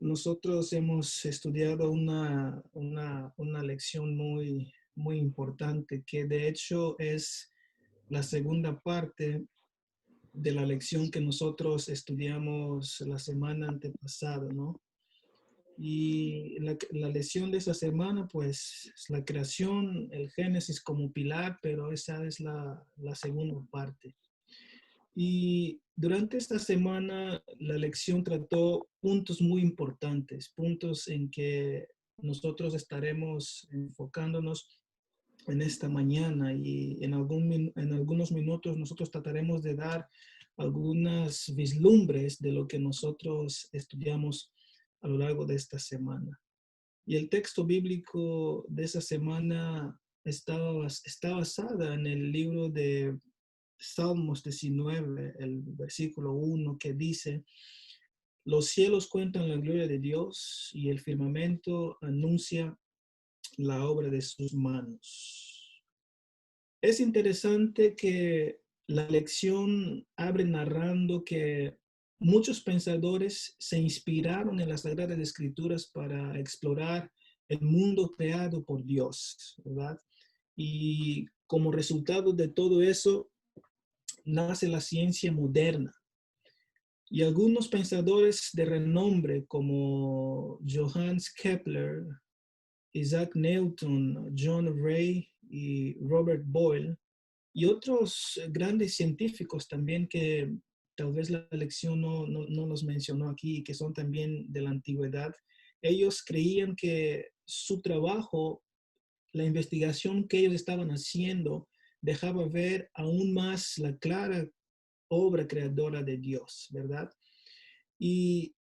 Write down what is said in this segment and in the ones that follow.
Nosotros hemos estudiado una lección muy importante, que de hecho es la segunda parte de la lección que nosotros estudiamos la semana antepasada, ¿no? Y la lección de esa semana, pues, es la creación, el Génesis como pilar, pero esa es la segunda parte. Y durante esta semana la lección trató puntos muy importantes, puntos en que nosotros estaremos enfocándonos en esta mañana y en algunos minutos nosotros trataremos de dar algunas vislumbres de lo que nosotros estudiamos a lo largo de esta semana. Y el texto bíblico de esa semana está basada en el libro de Salmos 19, el versículo 1, que dice: los cielos cuentan la gloria de Dios y el firmamento anuncia la obra de sus manos. Es interesante que la lección abre narrando que muchos pensadores se inspiraron en las Sagradas Escrituras para explorar el mundo creado por Dios, ¿verdad? Y como resultado de todo eso, nace la ciencia moderna. Y algunos pensadores de renombre como Johannes Kepler, Isaac Newton, John Ray y Robert Boyle, y otros grandes científicos también que tal vez la lección no los mencionó aquí, que son también de la antigüedad, ellos creían que su trabajo, la investigación que ellos estaban haciendo, dejaba ver aún más la clara obra creadora de Dios, ¿verdad? Y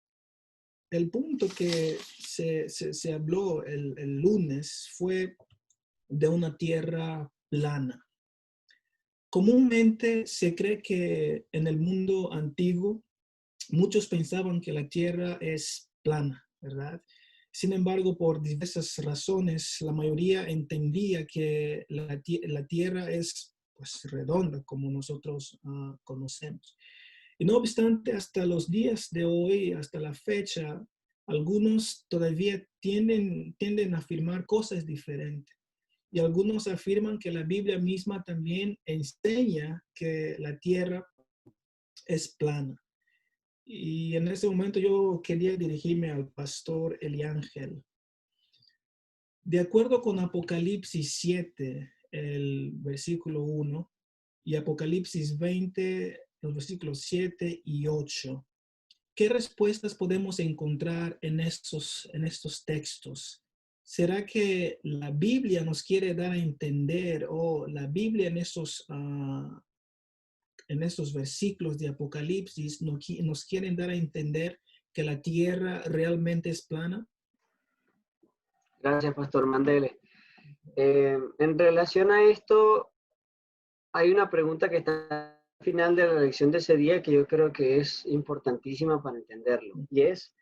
el punto que se habló el lunes fue de una tierra plana. Comúnmente se cree que en el mundo antiguo muchos pensaban que la tierra es plana, ¿verdad? Sin embargo, por diversas razones, la mayoría entendía que la tierra es, pues, redonda, como nosotros conocemos. Y no obstante, hasta los días de hoy, hasta la fecha, algunos todavía tienden a afirmar cosas diferentes. Y algunos afirman que la Biblia misma también enseña que la tierra es plana. Y en ese momento yo quería dirigirme al pastor Eliángel. De acuerdo con Apocalipsis 7, el versículo 1, y Apocalipsis 20, los versículos 7 y 8, ¿qué respuestas podemos encontrar en estos textos? ¿Será que la Biblia nos quiere dar a entender, o la Biblia en estos versículos de Apocalipsis nos quieren dar a entender que la tierra realmente es plana? Gracias, Pastor Mandele. En relación a esto, hay una pregunta que está al final de la lección de ese día que yo creo que es importantísima para entenderlo. Y es,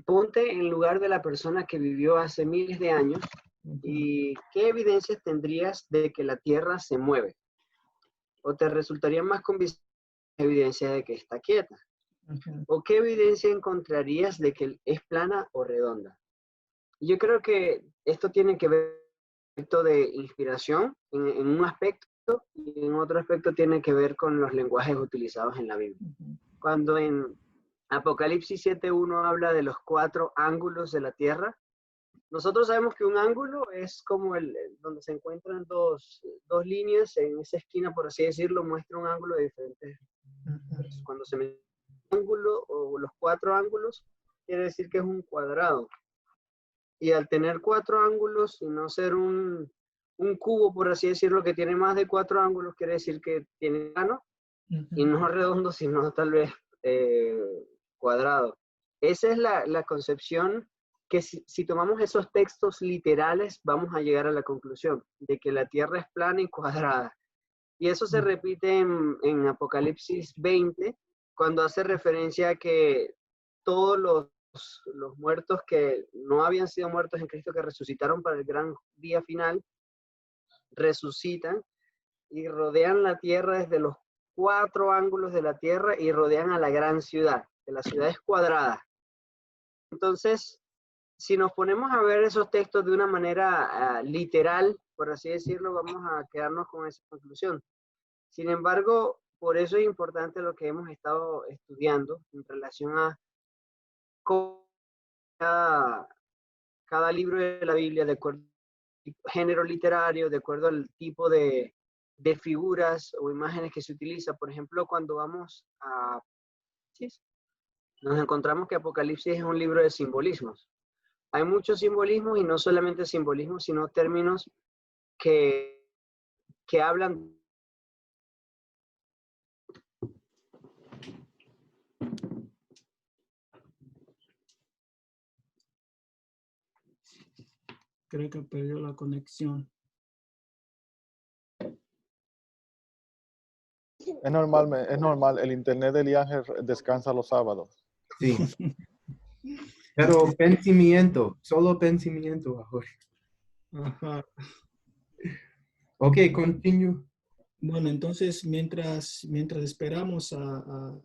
ponte en lugar de la persona que vivió hace miles de años y ¿qué evidencias tendrías de que la Tierra se mueve? ¿O te resultaría más convincente evidencia de que está quieta? ¿O qué evidencia encontrarías de que es plana o redonda? Y yo creo que esto tiene que ver de inspiración en un aspecto y en otro aspecto tiene que ver con los lenguajes utilizados en la Biblia. Cuando en Apocalipsis 7.1 habla de los 4 ángulos de la tierra, nosotros sabemos que un ángulo es como donde se encuentran dos líneas en esa esquina, por así decirlo, muestra un ángulo de diferentes. Cuando se mete un ángulo o los 4 ángulos, quiere decir que es un cuadrado. Y al tener 4 ángulos y no ser un cubo, por así decirlo, que tiene más de 4 ángulos, quiere decir que tiene plano y no redondo, sino tal vez cuadrado. Esa es la concepción que si tomamos esos textos literales, vamos a llegar a la conclusión de que la Tierra es plana y cuadrada. Y eso se repite en Apocalipsis 20, cuando hace referencia a que todos los muertos que no habían sido muertos en Cristo, que resucitaron para el gran día final, resucitan y rodean la tierra desde los 4 ángulos de la tierra y rodean a la gran ciudad, que la ciudad es cuadrada. Entonces, si nos ponemos a ver esos textos de una manera literal, por así decirlo, vamos a quedarnos con esa conclusión. Sin embargo, por eso es importante lo que hemos estado estudiando en relación a cómo cada libro de la Biblia, de acuerdo al género literario, de acuerdo al tipo de figuras o imágenes que se utiliza. Por ejemplo, cuando vamos a Apocalipsis, nos encontramos que Apocalipsis es un libro de simbolismos. Hay muchos simbolismos y no solamente simbolismos, sino términos que hablan. Creo que perdió la conexión. Es normal. El internet de Eliángel descansa los sábados. Sí. Pero pensamiento, solo pensamiento ahora. Ajá. Ok, continúo. Bueno, entonces mientras esperamos a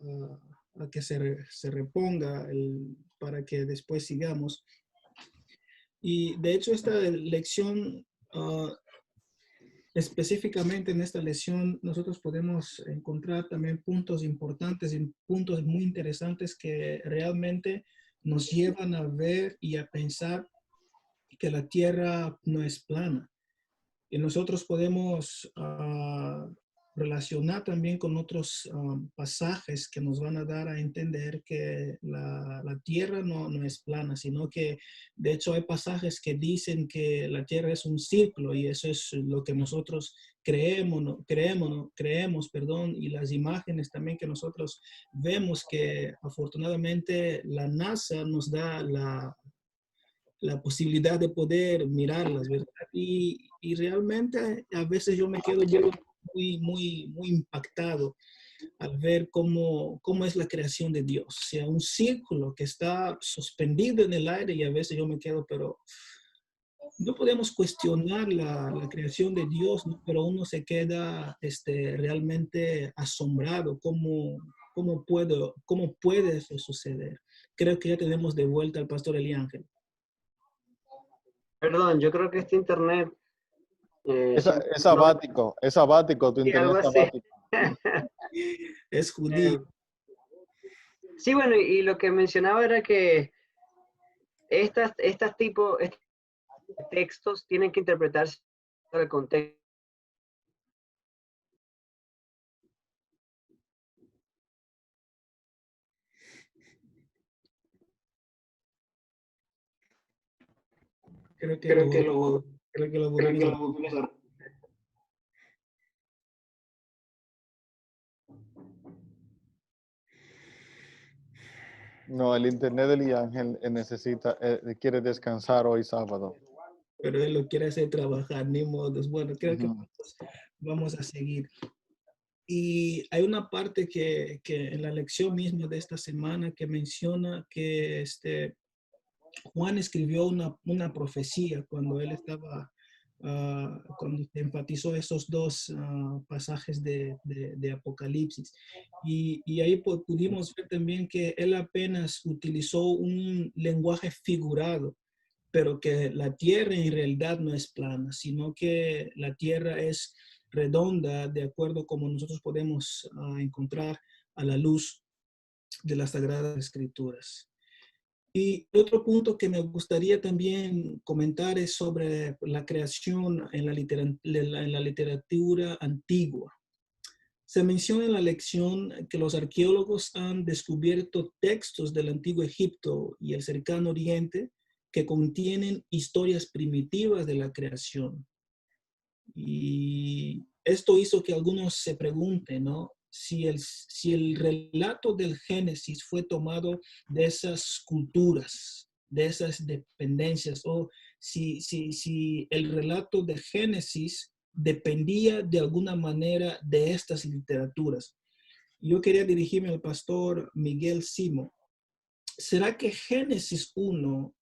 que se reponga para que después sigamos. Y de hecho esta lección, específicamente en esta lección, nosotros podemos encontrar también puntos importantes y puntos muy interesantes que realmente nos llevan a ver y a pensar que la tierra no es plana. Y nosotros podemos relacionar también con otros pasajes que nos van a dar a entender que la tierra no es plana, sino que de hecho hay pasajes que dicen que la tierra es un círculo y eso es lo que nosotros creemos, y las imágenes también que nosotros vemos que afortunadamente la NASA nos da la posibilidad de poder mirarlas, ¿verdad? Y realmente a veces yo me quedo muy impactado al ver cómo es la creación de Dios. O sea, un círculo que está suspendido en el aire y a veces yo me quedo, pero no podemos cuestionar la creación de Dios, ¿no? Pero uno se queda realmente asombrado. ¿Cómo puede eso suceder? Creo que ya tenemos de vuelta al pastor Eliángel. Perdón, yo creo que este internet... Es sabático, tu Sí, internet algo es así. sabático. Es judío. Sí, bueno, y lo que mencionaba era que estos textos tienen que interpretarse por el contexto. Creo que Creo que lo volvimos a... No, el internet de Eliángel quiere descansar hoy sábado. Pero él lo quiere hacer trabajar, ni modos. Bueno, creo que vamos a seguir. Y hay una parte que en la lección misma de esta semana que menciona que Juan escribió una profecía cuando él estaba, cuando enfatizó esos dos pasajes de Apocalipsis. Y ahí pudimos ver también que él apenas utilizó un lenguaje figurado, pero que la tierra en realidad no es plana, sino que la tierra es redonda de acuerdo como nosotros podemos encontrar a la luz de las Sagradas Escrituras. Y otro punto que me gustaría también comentar es sobre la creación en la literatura antigua. Se menciona en la lección que los arqueólogos han descubierto textos del antiguo Egipto y el cercano Oriente que contienen historias primitivas de la creación. Y esto hizo que algunos se pregunten, ¿no? Si el relato del Génesis fue tomado de esas culturas, de esas dependencias, o si el relato de Génesis dependía de alguna manera de estas literaturas. Yo quería dirigirme al pastor Miguel Simo. ¿Será que Génesis 1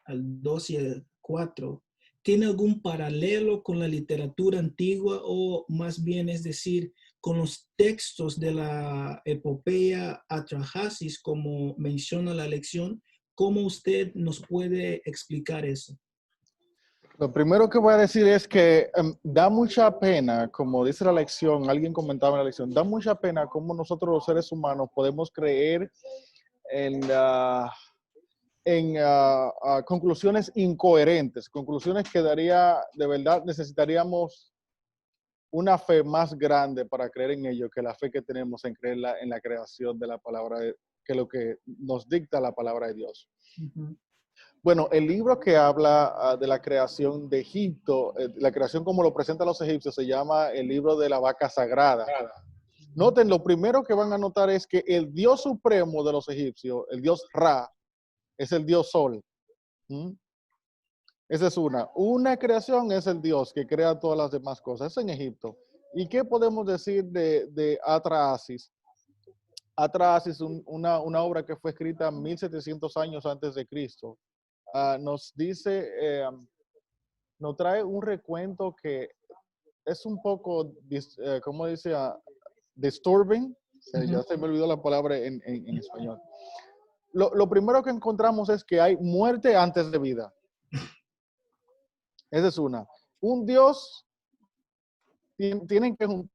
al 2 y al 4 tiene algún paralelo con la literatura antigua o más bien, es decir, con los textos de la epopeya Atrahasis, como menciona la lección, ¿Cómo usted nos puede explicar eso? Lo primero que voy a decir es que da mucha pena, como dice la lección, alguien comentaba en la lección, da mucha pena cómo nosotros los seres humanos podemos creer en, conclusiones incoherentes, conclusiones que de verdad necesitaríamos una fe más grande para creer en ello que la fe que tenemos en creer en la creación de la palabra, que lo que nos dicta la palabra de Dios. Ujú. Bueno, el libro que habla de la creación de Egipto, la creación como lo presentan los egipcios, se llama el libro de la vaca sagrada. Noten, lo primero que van a notar es que el Dios supremo de los egipcios, el Dios Ra, es el Dios Sol. ¿Mm? Esa es una. Una creación es el Dios que crea todas las demás cosas. Es en Egipto. ¿Y qué podemos decir de Atrahasis? Atrahasis, una obra que fue escrita 1700 años antes de Cristo. Nos dice, nos trae un recuento que es un poco, ¿cómo dice? Disturbing. Ya se me olvidó la palabra en español. Lo primero que encontramos es que hay muerte antes de vida. Esa es una. Un Dios,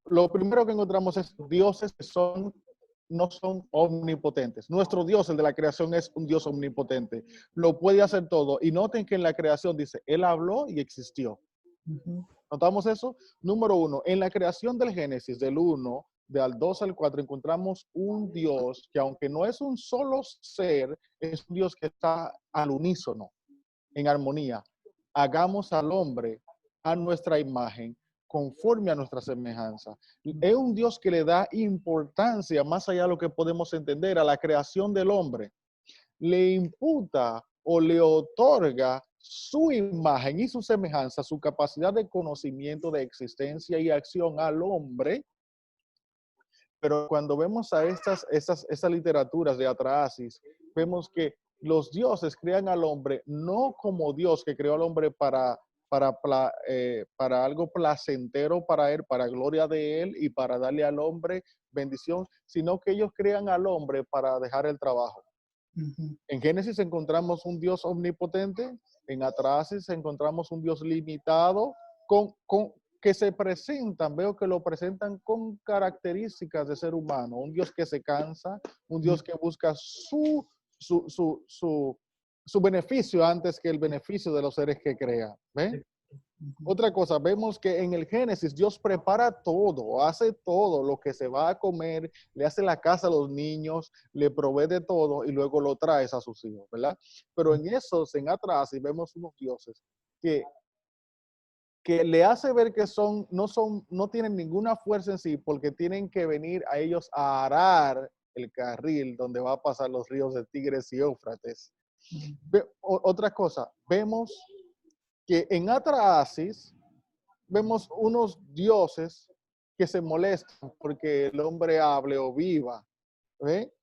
lo primero que encontramos es dioses que no son omnipotentes. Nuestro Dios, el de la creación, es un Dios omnipotente. Lo puede hacer todo. Y noten que en la creación dice, Él habló y existió. Ujú. ¿Notamos eso? Número uno, en la creación del Génesis, del 1, del 2 al 4, encontramos un Dios que aunque no es un solo ser, es un Dios que está al unísono, en armonía. Hagamos al hombre a nuestra imagen, conforme a nuestra semejanza. Es un Dios que le da importancia, más allá de lo que podemos entender, a la creación del hombre. Le imputa o le otorga su imagen y su semejanza, su capacidad de conocimiento, de existencia y acción al hombre. Pero cuando vemos a estas literaturas de Atrahasis, vemos que los dioses crean al hombre no como Dios que creó al hombre para algo placentero para él, para gloria de él y para darle al hombre bendición, sino que ellos crean al hombre para dejar el trabajo. Ujú. En Génesis encontramos un Dios omnipotente, en Atrahasis encontramos un Dios limitado, que se presentan, veo que lo presentan con características de ser humano, un Dios que se cansa, un Dios que busca su beneficio antes que el beneficio de los seres que crea. ¿Ven? Ujú. Otra cosa, vemos que en el Génesis Dios prepara todo, hace todo lo que se va a comer, le hace la casa a los niños, le provee de todo y luego lo traes a sus hijos, ¿verdad? Pero en esos, en atrás, y vemos unos dioses que le hace ver que no tienen ninguna fuerza en sí porque tienen que venir a ellos a arar el carril donde va a pasar los ríos de Tigres y Éufrates. Otra cosa, vemos que en Atrahasis vemos unos dioses que se molestan porque el hombre hable o viva. ¿Ve?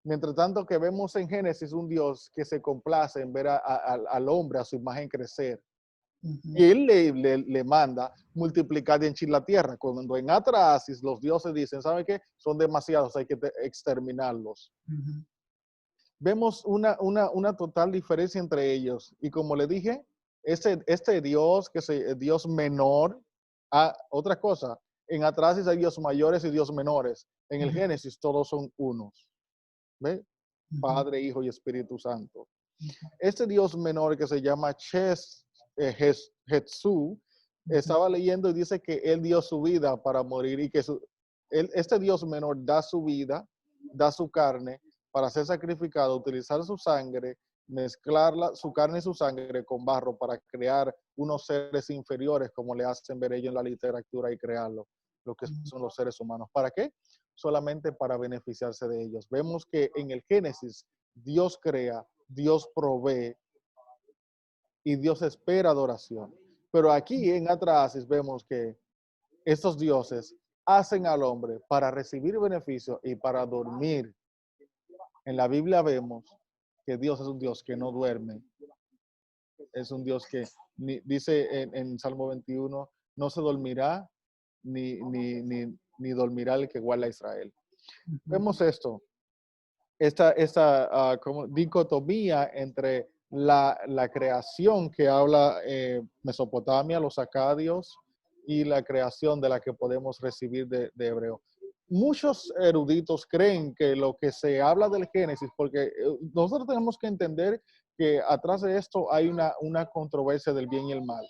Mientras tanto que vemos en Génesis un Dios que se complace en ver al hombre a su imagen crecer. Ujú. Y él le manda multiplicar y henchir la tierra. Cuando en Atrahasis los dioses dicen, ¿saben qué? Son demasiados, hay que exterminarlos. Ujú. Vemos una total diferencia entre ellos. Y como le dije, este Dios, Dios menor, otra cosa, en Atrahasis hay Dios mayores y Dios menores. En el Ujú. Génesis todos son unos. ¿Ve? Ujú. Padre, Hijo y Espíritu Santo. Ujú. Este Dios menor que se llama Hetsu, estaba leyendo y dice que él dio su vida para morir y que este Dios menor da su vida, da su carne para ser sacrificado, utilizar su sangre, mezclar su carne y su sangre con barro para crear unos seres inferiores como le hacen ver ellos en la literatura y crearlo, lo que son los seres humanos. ¿Para qué? Solamente para beneficiarse de ellos. Vemos que en el Génesis Dios crea, Dios provee y Dios espera adoración. Pero aquí en Atrahasis vemos que estos dioses hacen al hombre para recibir beneficio y para dormir. En la Biblia vemos que Dios es un Dios que no duerme. Es un Dios que dice en Salmo 21, no se dormirá ni dormirá el que guarda a Israel. Ujú. Vemos esto. como dicotomía entre la creación que habla Mesopotamia, los acadios, y la creación de la que podemos recibir de Hebreo. Muchos eruditos creen que lo que se habla del Génesis, porque nosotros tenemos que entender que atrás de esto hay una controversia del bien y el mal.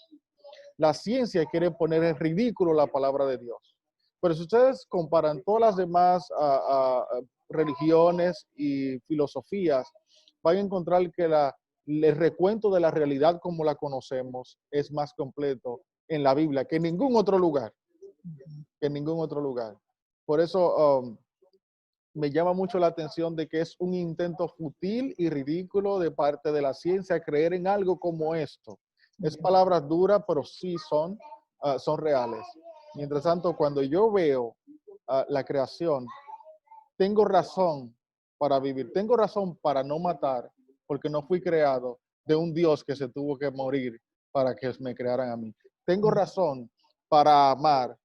La ciencia quiere poner en ridículo la palabra de Dios. Pero si ustedes comparan todas las demás religiones y filosofías, van a encontrar que el recuento de la realidad como la conocemos es más completo en la Biblia que en ningún otro lugar. Que en ningún otro lugar. Por eso me llama mucho la atención de que es un intento fútil y ridículo de parte de la ciencia creer en algo como esto. Es palabras duras, pero sí son reales. Mientras tanto, cuando yo veo la creación, tengo razón para vivir, tengo razón para no matar, porque no fui creado de un Dios que se tuvo que morir para que me crearan a mí. Tengo razón para amar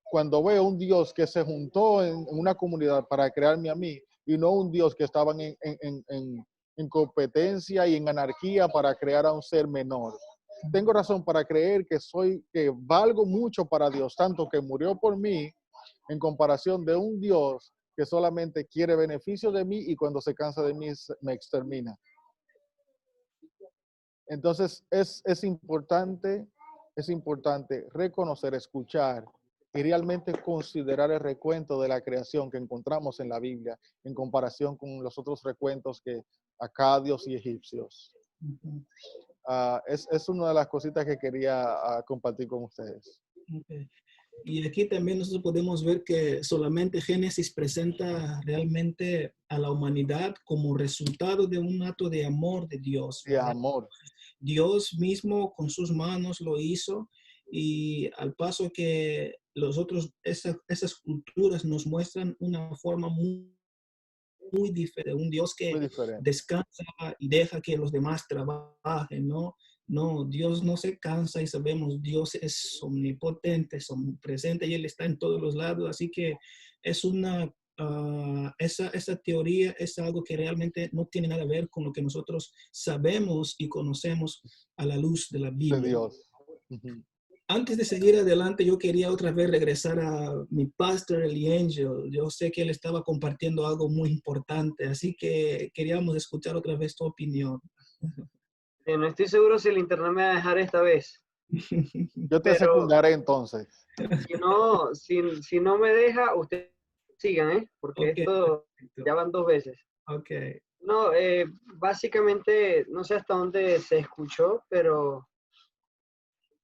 cuando veo un Dios que se juntó en una comunidad para crearme a mí y no un Dios que estaba en competencia y en anarquía para crear a un ser menor. Tengo razón para creer que valgo mucho para Dios, tanto que murió por mí en comparación de un Dios que solamente quiere beneficio de mí y cuando se cansa de mí me extermina. Entonces es importante reconocer, escuchar y realmente considerar el recuento de la creación que encontramos en la Biblia en comparación con los otros recuentos acadios y egipcios. Es una de las cositas que quería compartir con ustedes. Okay. Y aquí también nosotros podemos ver que solamente Génesis presenta realmente a la humanidad como resultado de un acto de amor de Dios. De amor. Dios mismo con sus manos lo hizo, y al paso que esas culturas nos muestran una forma muy diferente, un Dios que descansa y deja que los demás trabajen, ¿no? No, Dios no se cansa y sabemos, Dios es omnipotente, es omnipresente y Él está en todos los lados, así que es esa teoría es algo que realmente no tiene nada que ver con lo que nosotros sabemos y conocemos a la luz de la Biblia. De Dios. Antes de seguir adelante, yo quería otra vez regresar a mi pastor, Eli Angel. Yo sé que él estaba compartiendo algo muy importante, así que queríamos escuchar otra vez tu opinión. No estoy seguro si el internet me va a dejar esta vez. Yo te secundaré entonces. Si no me deja, ustedes sigan, ¿eh? Porque Okay. Esto ya van 2 veces. Ok. No, básicamente, no sé hasta dónde se escuchó, pero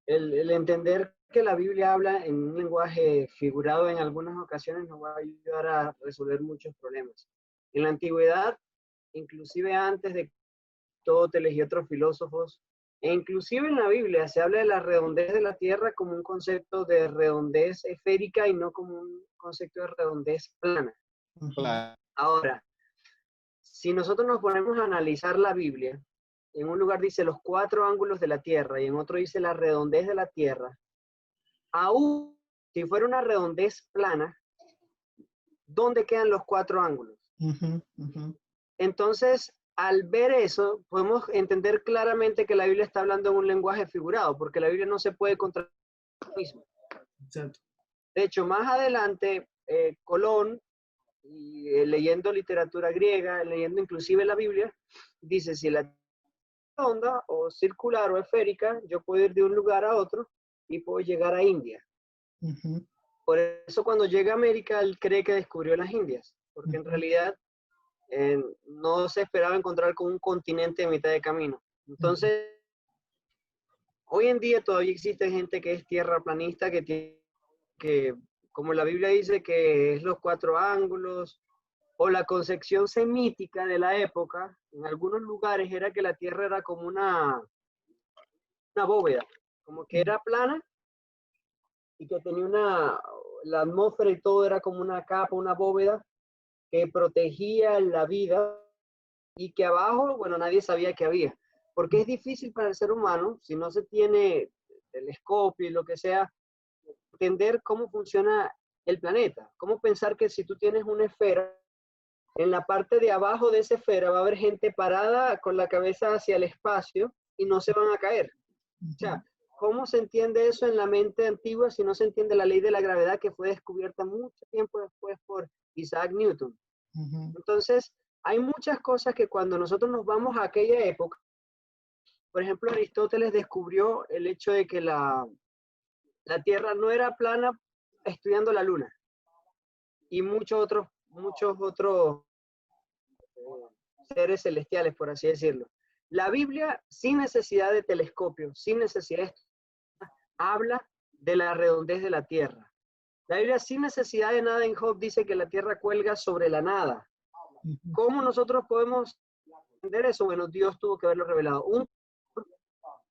el entender que la Biblia habla en un lenguaje figurado en algunas ocasiones nos va a ayudar a resolver muchos problemas. En la antigüedad, inclusive antes de Aristóteles y otros filósofos, e inclusive en la Biblia se habla de la redondez de la Tierra como un concepto de redondez esférica y no como un concepto de redondez plana. Ahora, si nosotros nos ponemos a analizar la Biblia, en un lugar dice los 4 ángulos de la Tierra y en otro dice la redondez de la Tierra, aún si fuera una redondez plana, ¿dónde quedan los 4 ángulos? Entonces, al ver eso, podemos entender claramente que la Biblia está hablando en un lenguaje figurado, porque la Biblia no se puede contradecir a sí misma. Exacto. De hecho, más adelante, Colón, leyendo literatura griega, leyendo inclusive la Biblia, dice, si la redonda o circular o esférica, yo puedo ir de un lugar a otro y puedo llegar a India. Por eso cuando llega a América, él cree que descubrió las Indias, porque en realidad no se esperaba encontrar con un continente a mitad de camino. Entonces, hoy en día todavía existe gente que es tierraplanista, que como la Biblia dice, que es los 4 ángulos, o la concepción semítica de la época, en algunos lugares era que la Tierra era como una bóveda, como que era plana y que tenía la atmósfera y todo era como una capa, una bóveda que protegía la vida y que abajo, bueno, nadie sabía que había. Porque es difícil para el ser humano, si no se tiene telescopio y lo que sea, entender cómo funciona el planeta. Cómo pensar que si tú tienes una esfera, en la parte de abajo de esa esfera va a haber gente parada con la cabeza hacia el espacio y no se van a caer. O sea, ¿cómo se entiende eso en la mente antigua si no se entiende la ley de la gravedad que fue descubierta mucho tiempo después por Isaac Newton? Entonces, hay muchas cosas que cuando nosotros nos vamos a aquella época, por ejemplo, Aristóteles descubrió el hecho de que la Tierra no era plana estudiando la Luna y muchos otros seres celestiales, por así decirlo. La Biblia, sin necesidad de telescopio, sin necesidad de habla de la redondez de la Tierra. La Biblia, sin necesidad de nada en Job, dice que la Tierra cuelga sobre la nada. ¿Cómo nosotros podemos entender eso? Bueno, Dios tuvo que haberlo revelado. Un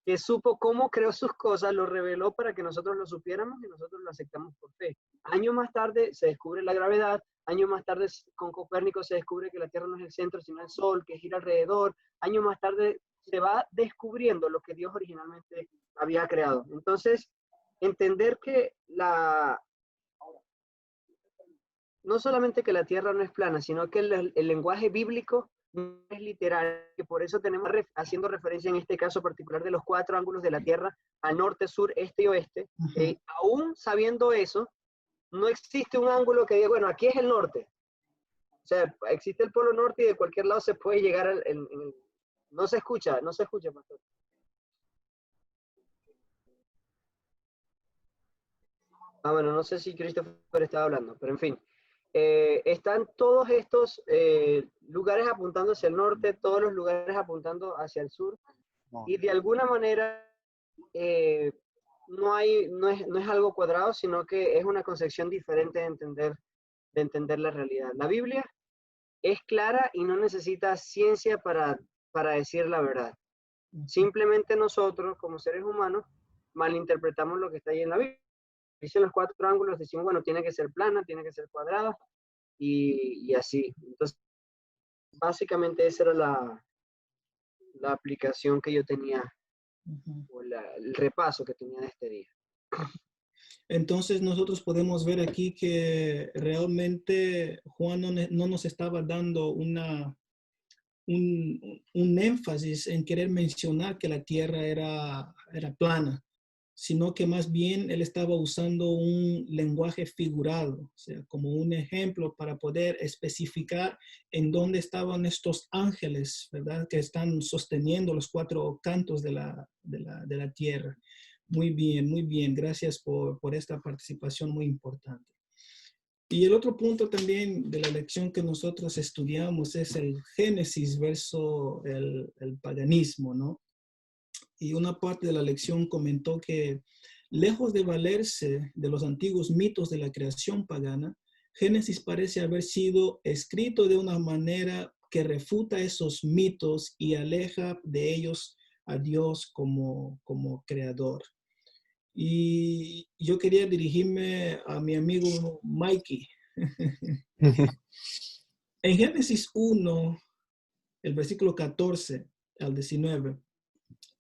que supo cómo creó sus cosas, lo reveló para que nosotros lo supiéramos y nosotros lo aceptamos por fe. Años más tarde se descubre la gravedad, años más tarde con Copérnico se descubre que la Tierra no es el centro, sino el Sol, que gira alrededor. Años más tarde se va descubriendo lo que Dios originalmente había creado. Entonces, entender que no solamente que la Tierra no es plana, sino que el lenguaje bíblico no es literal, que por eso tenemos haciendo referencia en este caso particular de los 4 ángulos de la Tierra, a norte, sur, este y oeste. Aún sabiendo eso, no existe un ángulo que diga, bueno, aquí es el norte. O sea, existe el polo norte y de cualquier lado se puede llegar no se escucha, pastor. Bueno, no sé si Christopher estaba hablando, pero en fin. Están todos estos lugares apuntando hacia el norte, todos los lugares apuntando hacia el sur, y de alguna manera no es algo cuadrado, sino que es una concepción diferente de entender la realidad. La Biblia es clara y no necesita ciencia para decir la verdad. Simplemente nosotros, como seres humanos, malinterpretamos lo que está ahí en la Biblia. Dicen los 4 ángulos, decimos, bueno, tiene que ser plana, tiene que ser cuadrada, y así. Entonces, básicamente esa era la aplicación que yo tenía, o el repaso que tenía de este día. Entonces nosotros podemos ver aquí que realmente Juan no nos estaba dando un énfasis en querer mencionar que la tierra era plana, sino que más bien él estaba usando un lenguaje figurado, o sea, como un ejemplo para poder especificar en dónde estaban estos ángeles, ¿verdad? Que están sosteniendo los 4 cantos de la tierra. Muy bien. Gracias por esta participación muy importante. Y el otro punto también de la lección que nosotros estudiamos es el Génesis versus el paganismo, ¿no? Y una parte de la lección comentó que lejos de valerse de los antiguos mitos de la creación pagana, Génesis parece haber sido escrito de una manera que refuta esos mitos y aleja de ellos a Dios como creador. Y yo quería dirigirme a mi amigo Mikey. En Génesis 1, el versículo 14 al 19,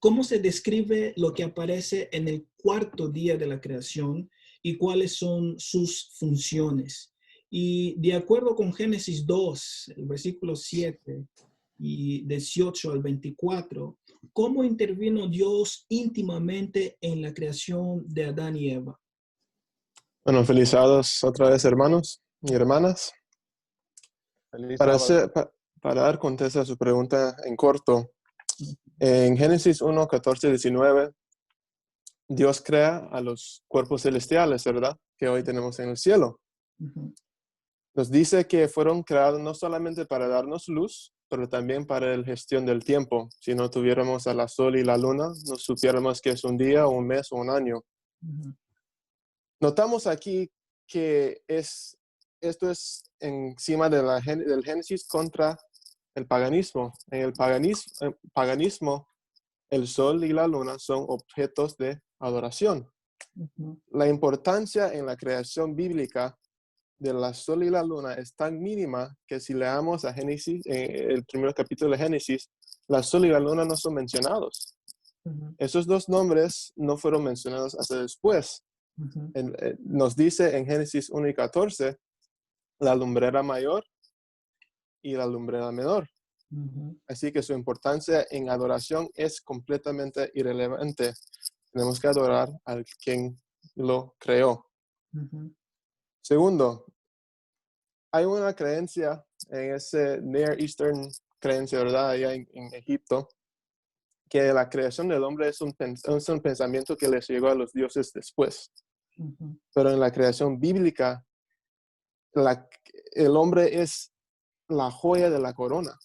¿cómo se describe lo que aparece en el 4º día de la creación y cuáles son sus funciones? Y de acuerdo con Génesis 2, el versículo 7 y 18 al 24, ¿cómo intervino Dios íntimamente en la creación de Adán y Eva? Bueno, felizados otra vez, hermanos y hermanas. Para dar contexto a su pregunta en corto, en Génesis 1, 14, 19, Dios crea a los cuerpos celestiales, ¿verdad? Que hoy tenemos en el cielo. Nos dice que fueron creados no solamente para darnos luz, pero también para la gestión del tiempo. Si no tuviéramos a la sol y la luna, no supiéramos que es un día, un mes o un año. Notamos aquí que esto es encima del Génesis contra el paganismo. En el paganismo, el sol y la luna son objetos de adoración. La importancia en la creación bíblica de la sol y la luna es tan mínima que si leamos a Génesis, el primer capítulo de Génesis, la sol y la luna no son mencionados. Esos 2 nombres no fueron mencionados hasta después. Nos dice en Génesis 1 y 14, la lumbrera mayor y la lumbrera menor. Así que su importancia en adoración es completamente irrelevante. Tenemos que adorar al quien lo creó. Segundo, hay una creencia en ese Near Eastern creencia, ¿verdad? Allá en Egipto, que la creación del hombre es un pensamiento que les llegó a los dioses después. Pero en la creación bíblica, el hombre es la joya de la corona.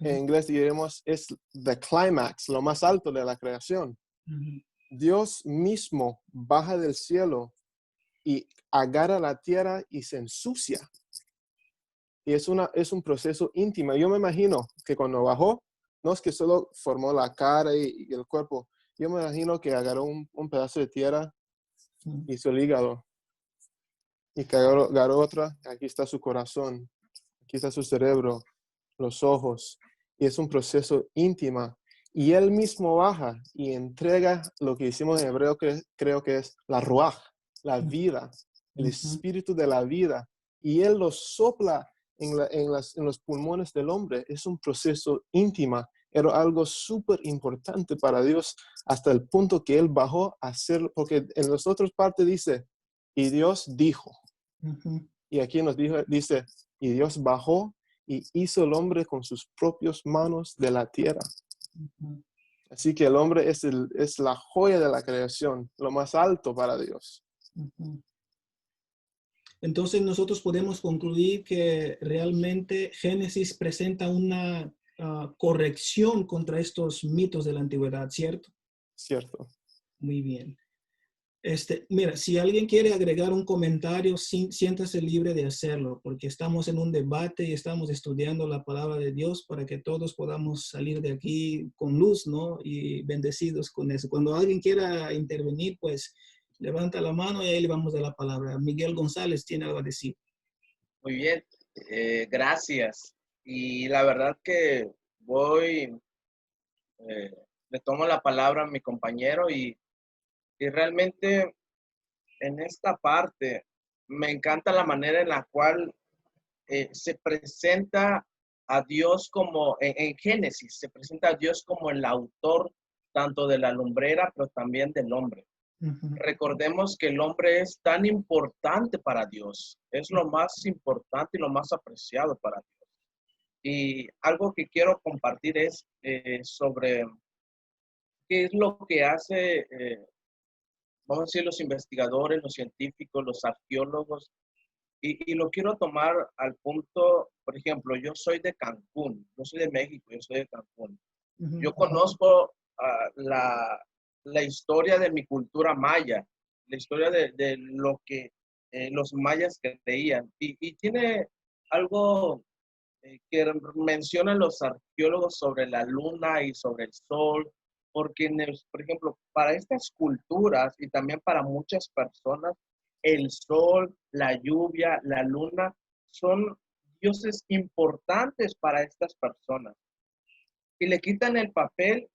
En inglés diremos es the climax, lo más alto de la creación. Dios mismo baja del cielo y agarra la tierra y se ensucia. Y es un proceso íntimo. Yo me imagino que cuando bajó, no es que solo formó la cara y el cuerpo. Yo me imagino que agarró un pedazo de tierra, hizo el hígado. Y que agarró otra, aquí está su corazón, aquí está su cerebro, los ojos. Y es un proceso íntimo. Y él mismo baja y entrega lo que hicimos en hebreo, que creo que es la ruaj, la vida, el espíritu de la vida. Y él lo sopla en los pulmones del hombre. Es un proceso íntimo. Era algo súper importante para Dios hasta el punto que él bajó a hacerlo. Porque en las otras partes dice, y Dios dijo. Y aquí nos dice, y Dios bajó y hizo el hombre con sus propias manos de la tierra. Así que el hombre es la joya de la creación, lo más alto para Dios. Entonces nosotros podemos concluir que realmente Génesis presenta una corrección contra estos mitos de la antigüedad, ¿cierto? Cierto. Muy bien. Mira, si alguien quiere agregar un comentario, siéntase libre de hacerlo, porque estamos en un debate y estamos estudiando la palabra de Dios para que todos podamos salir de aquí con luz, ¿no? Y bendecidos con eso. Cuando alguien quiera intervenir, pues levanta la mano y ahí le vamos a dar la palabra. Miguel González tiene algo a decir. Muy bien, gracias. Y la verdad que le tomo la palabra a mi compañero y realmente en esta parte me encanta la manera en la cual se presenta a Dios como, en Génesis, se presenta a Dios como el autor tanto de la lumbrera, pero también del hombre. Recordemos que el hombre es tan importante para Dios, es lo más importante y lo más apreciado para Dios. Y algo que quiero compartir es sobre qué es lo que hace, vamos a decir, los investigadores, los científicos, los arqueólogos, y lo quiero tomar al punto, por ejemplo, yo soy de Cancún, yo soy de México, yo soy de Cancún. Yo conozco la historia de mi cultura maya, la historia de lo que los mayas creían. Y tiene algo que mencionan los arqueólogos sobre la luna y sobre el sol, porque, por ejemplo, para estas culturas y también para muchas personas, el sol, la lluvia, la luna son dioses importantes para estas personas. Y le quitan el papel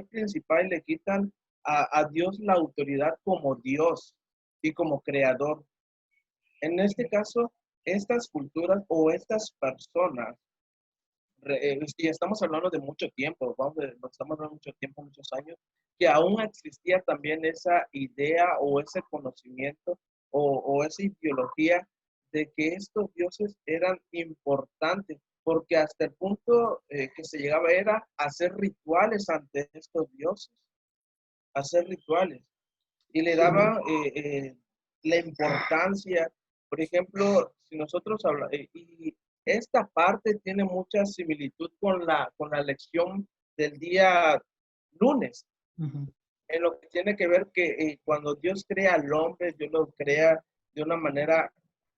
principal, le quitan a Dios la autoridad como Dios y como creador. En este caso, estas culturas o estas personas, y estamos hablando de mucho tiempo, estamos hablando de mucho tiempo, muchos años, que aún existía también esa idea o ese conocimiento o esa ideología de que estos dioses eran importantes, porque hasta el punto que se llegaba era hacer rituales ante estos dioses, hacer rituales, y le daba la importancia. Por ejemplo, si nosotros hablamos, y esta parte tiene mucha similitud con la lección del día lunes, en lo que tiene que ver que cuando Dios crea al hombre, Dios lo crea de una manera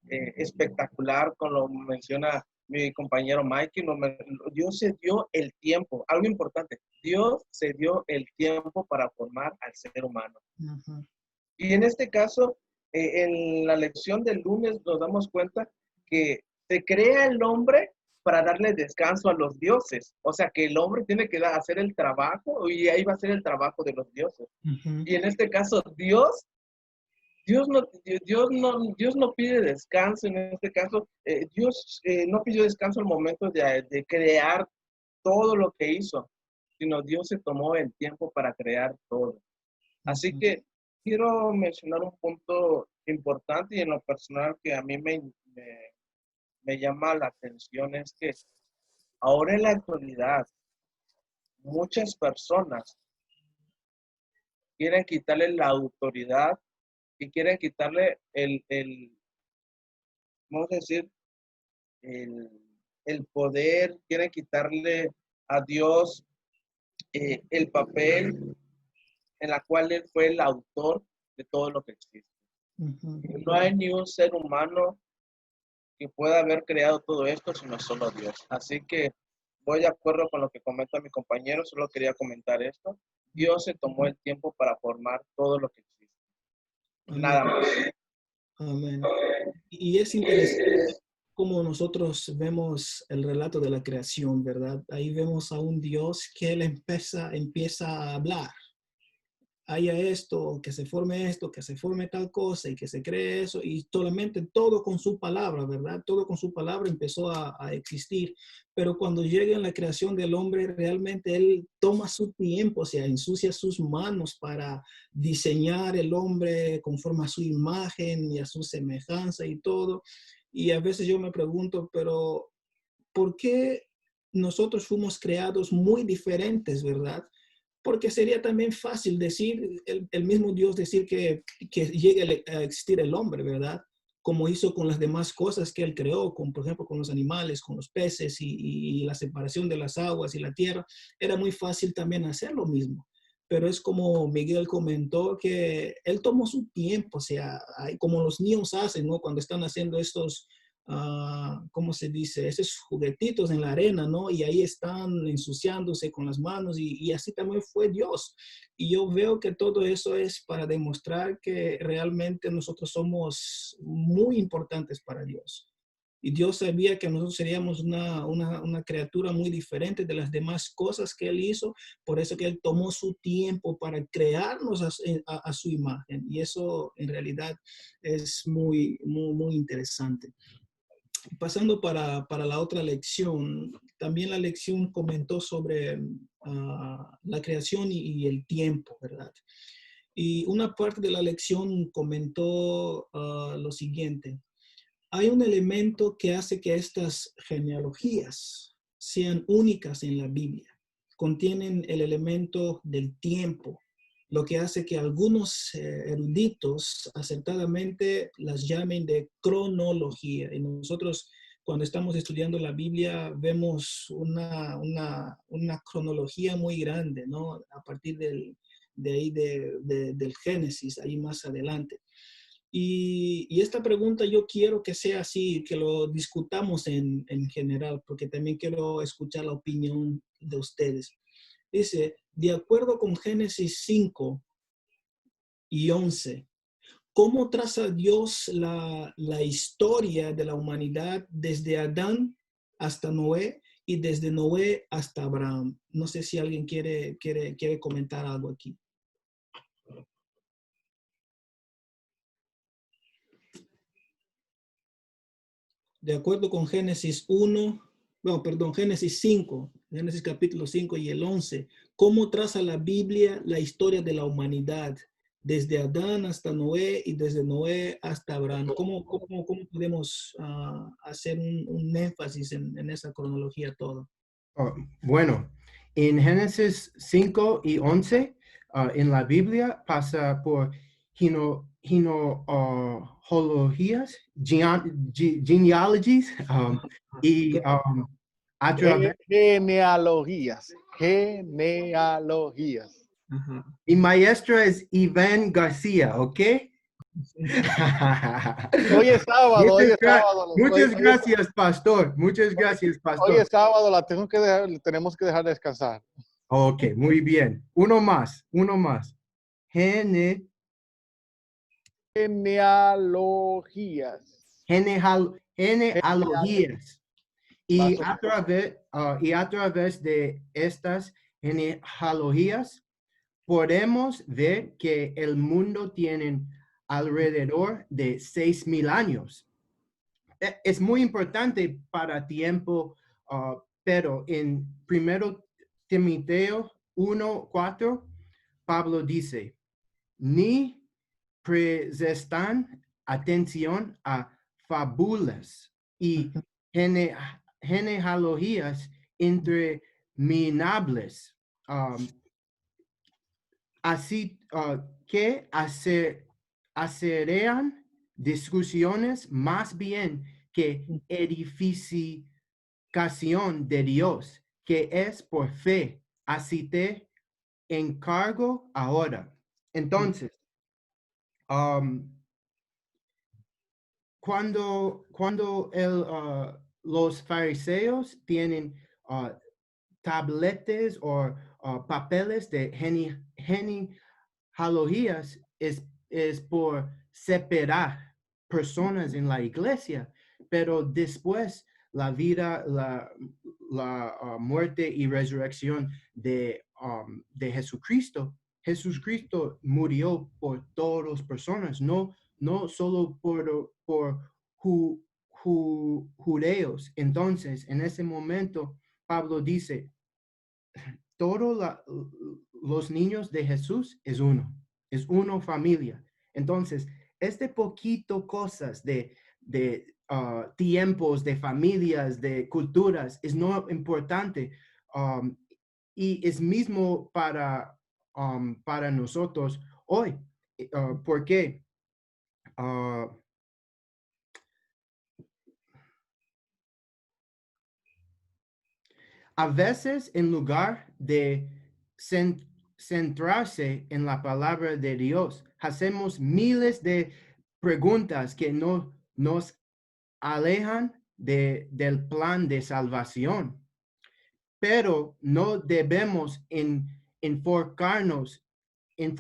espectacular, como lo menciona mi compañero Mikey. Dios se dio el tiempo, algo importante, Dios se dio el tiempo para formar al ser humano. Y en este caso, en la lección del lunes nos damos cuenta que se crea el hombre para darle descanso a los dioses. O sea, que el hombre tiene que hacer el trabajo y ahí va a ser el trabajo de los dioses. Y en este caso, Dios Dios no pide descanso en este caso. Dios no pidió descanso al momento de crear todo lo que hizo, sino Dios se tomó el tiempo para crear todo. Así que quiero mencionar un punto importante y en lo personal que a mí me llama la atención es que ahora en la actualidad muchas personas quieren quitarle la autoridad y quieren quitarle vamos a decir, el poder, quieren quitarle a Dios el papel en la cual Él fue el autor de todo lo que existe. No hay ni un ser humano que pueda haber creado todo esto, sino solo Dios. Así que voy de acuerdo con lo que comenta mi compañero, solo quería comentar esto. Dios se tomó el tiempo para formar todo lo que existe. Nada más. Amén. Y es interesante cómo nosotros vemos el relato de la creación, ¿verdad? Ahí vemos a un Dios que Él empieza a hablar. Haya esto, que se forme tal cosa y que se cree eso, y solamente todo con su palabra, ¿verdad? Todo con su palabra empezó a existir. Pero cuando llega en la creación del hombre, realmente Él toma su tiempo, o sea, ensucia sus manos para diseñar el hombre conforme a su imagen y a su semejanza y todo. Y a veces yo me pregunto, pero ¿por qué nosotros fuimos creados muy diferentes, verdad? Porque sería también fácil decir, el mismo Dios decir que llegue a existir el hombre, ¿verdad? Como hizo con las demás cosas que Él creó, por ejemplo, con los animales, con los peces y la separación de las aguas y la tierra. Era muy fácil también hacer lo mismo. Pero es como Miguel comentó, que Él tomó su tiempo, o sea, como los niños hacen, ¿no? Cuando están haciendo estos ¿cómo se dice? Esos juguetitos en la arena, ¿no? Y ahí están ensuciándose con las manos y así también fue Dios. Y yo veo que todo eso es para demostrar que realmente nosotros somos muy importantes para Dios. Y Dios sabía que nosotros seríamos una criatura muy diferente de las demás cosas que Él hizo, por eso que Él tomó su tiempo para crearnos a su imagen. Y eso en realidad es muy, muy, muy interesante. Pasando para la otra lección, también la lección comentó sobre la creación y el tiempo, ¿verdad? Y una parte de la lección comentó lo siguiente. Hay un elemento que hace que estas genealogías sean únicas en la Biblia. Contienen el elemento del tiempo, lo que hace que algunos eruditos acertadamente las llamen de cronología. Y nosotros, cuando estamos estudiando la Biblia, vemos una cronología muy grande, ¿no? A partir de ahí del Génesis, ahí más adelante. Y esta pregunta yo quiero que sea así, que lo discutamos en general, porque también quiero escuchar la opinión de ustedes. Dice, de acuerdo con Génesis 5 y 11, ¿cómo traza Dios la historia de la humanidad desde Adán hasta Noé y desde Noé hasta Abraham? No sé si alguien quiere comentar algo aquí. De acuerdo con Génesis 5, Génesis capítulo 5 y el 11, ¿cómo traza la Biblia la historia de la humanidad? Desde Adán hasta Noé y desde Noé hasta Abraham. ¿Cómo podemos hacer un énfasis en esa cronología toda? Bueno, en Génesis 5 y 11, en la Biblia pasa por genealogías, genealogies, y a través. Genealogías. Genealogías. Mi maestra es Iván García, ¿ok? Hoy es sábado, Muchas gracias, pastor. Muchas gracias, pastor. Hoy es sábado, tenemos que dejar descansar. Ok, muy bien. Uno más. Genealogías. Genealogías. Y a través de estas genealogías podemos ver que el mundo tiene alrededor de 6,000 años. Es muy importante para tiempo, pero en 1 Timoteo 1:4, Pablo dice, ni prestan atención a fábulas y genealogías interminables, así que hacerían discusiones más bien que edificación de Dios, que es por fe. Así te encargo ahora. Entonces, cuando los fariseos tienen tabletes o papeles de genealogías, es por separar personas en la iglesia, pero después la vida, la muerte y resurrección de Jesucristo. Jesucristo murió por todas las personas, no solo por judeos. Entonces, en ese momento, Pablo dice, todos los niños de Jesús es uno familia. Entonces, poquito cosas de tiempos, de familias, de culturas, es no importante. Y es mismo para nosotros hoy. Porque a veces, en lugar de centrarse en la palabra de Dios, hacemos miles de preguntas que nos alejan del plan de salvación. Pero no debemos enfocarnos en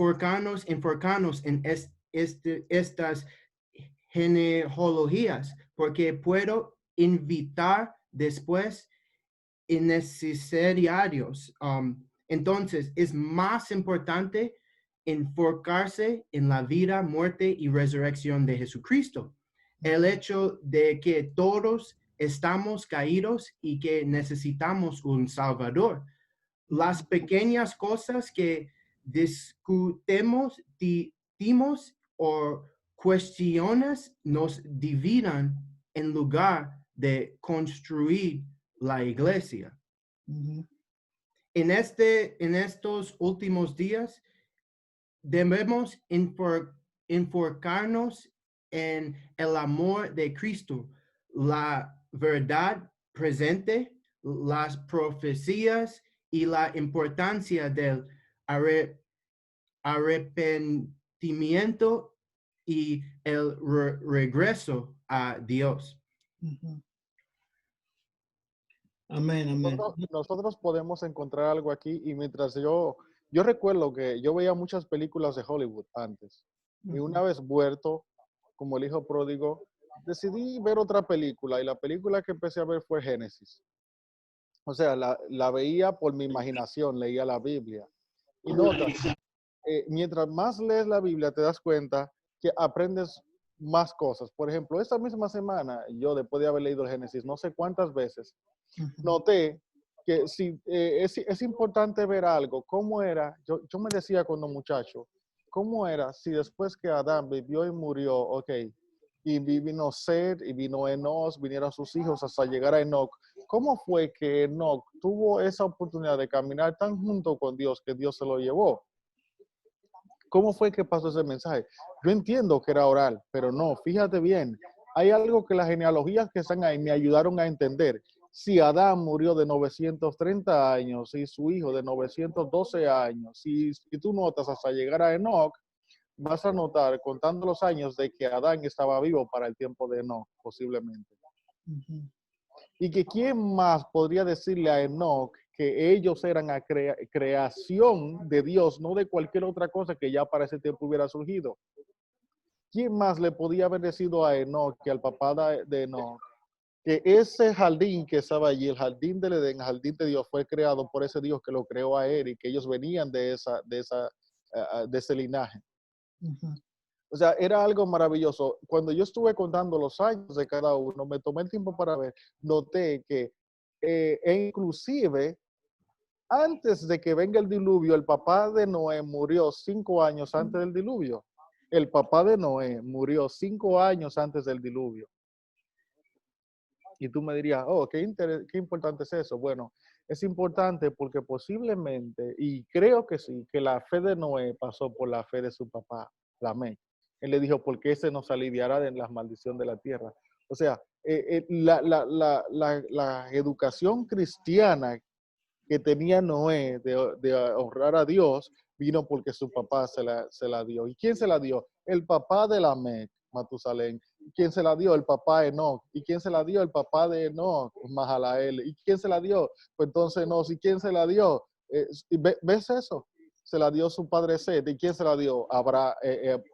estas genealogías, porque puedo invitar después innecesarios. Entonces, es más importante enfocarse en la vida, muerte y resurrección de Jesucristo. El hecho de que todos estamos caídos y que necesitamos un Salvador. Las pequeñas cosas que discutimos o cuestiones nos dividan en lugar de construir la iglesia. En estos últimos días debemos enfocarnos en el amor de Cristo, la verdad presente, las profecías y la importancia del arrepentimiento y el regreso a Dios. Amén, amén. Nosotros podemos encontrar algo aquí y mientras yo recuerdo que yo veía muchas películas de Hollywood antes y una vez vuelto como el hijo pródigo, decidí ver otra película y la película que empecé a ver fue Génesis. O sea, la veía por mi imaginación, leía la Biblia. Y notas, mientras más lees la Biblia te das cuenta que aprendes más cosas. Por ejemplo, esta misma semana, yo después de haber leído el Génesis, no sé cuántas veces, noté que si, es importante ver algo. ¿Cómo era? Yo me decía cuando muchacho, ¿cómo era si después que Adán vivió y murió, ok, y vino Set y vino Enos, vinieron sus hijos hasta llegar a Enoc? ¿Cómo fue que Enoc tuvo esa oportunidad de caminar tan junto con Dios que Dios se lo llevó? ¿Cómo fue que pasó ese mensaje? Yo entiendo que era oral, pero no, fíjate bien. Hay algo que las genealogías que están ahí me ayudaron a entender. Si Adán murió de 930 años y su hijo de 912 años, si tú notas hasta llegar a Enoc, vas a notar, contando los años, de que Adán estaba vivo para el tiempo de Enoc, posiblemente. Y que quién más podría decirle a Enoc que ellos eran a creación de Dios, no de cualquier otra cosa que ya para ese tiempo hubiera surgido. ¿Quién más le podía haber decidido a Enoc, que al papá de Enoc, que ese jardín que estaba allí, el jardín del Edén, el jardín de Dios, fue creado por ese Dios que lo creó a él y que ellos venían de ese linaje? O sea, era algo maravilloso. Cuando yo estuve contando los años de cada uno, me tomé el tiempo para ver, noté que inclusive antes de que venga el diluvio, el papá de Noé murió 5 años antes del diluvio. El papá de Noé murió 5 años antes del diluvio. Y tú me dirías, oh, qué importante es eso. Bueno, es importante porque posiblemente, y creo que sí, que la fe de Noé pasó por la fe de su papá, Lamec. Él le dijo, porque ese nos aliviará de la maldición de la tierra. O sea, la educación cristiana que tenía Noé de honrar a Dios vino porque su papá se la dio. ¿Y quién se la dio? El papá de Lamec, Matusalén. ¿Quién se la dio? El papá Enoch. ¿Y quién se la dio? El papá de Enoch, Mahalael. ¿Y quién se la dio? Pues entonces no. ¿Y quién se la dio? ¿Ves eso? Se la dio su padre Set. ¿Y quién se la dio?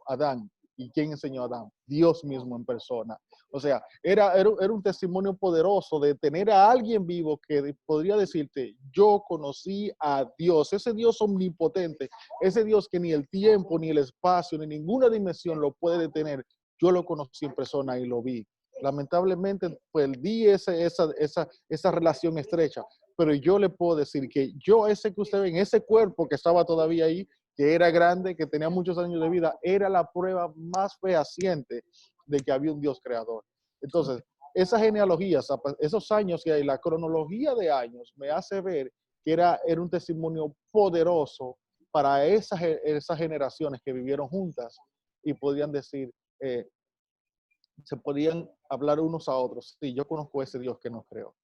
Adán. ¿Y quién enseñó a Adán? Dios mismo en persona. O sea, era un testimonio poderoso de tener a alguien vivo que podría decirte, yo conocí a Dios, ese Dios omnipotente, ese Dios que ni el tiempo, ni el espacio, ni ninguna dimensión lo puede detener. Yo lo conocí en persona y lo vi. Lamentablemente perdí esa relación estrecha, pero yo le puedo decir que yo, ese que usted ve en ese cuerpo que estaba todavía ahí, que era grande, que tenía muchos años de vida, era la prueba más fehaciente de que había un Dios creador. Entonces, esas genealogías, esos años que hay, la cronología de años, me hace ver que era un testimonio poderoso para esas generaciones que vivieron juntas y podían decir, se podían hablar unos a otros. Sí, yo conozco a ese Dios que nos creó.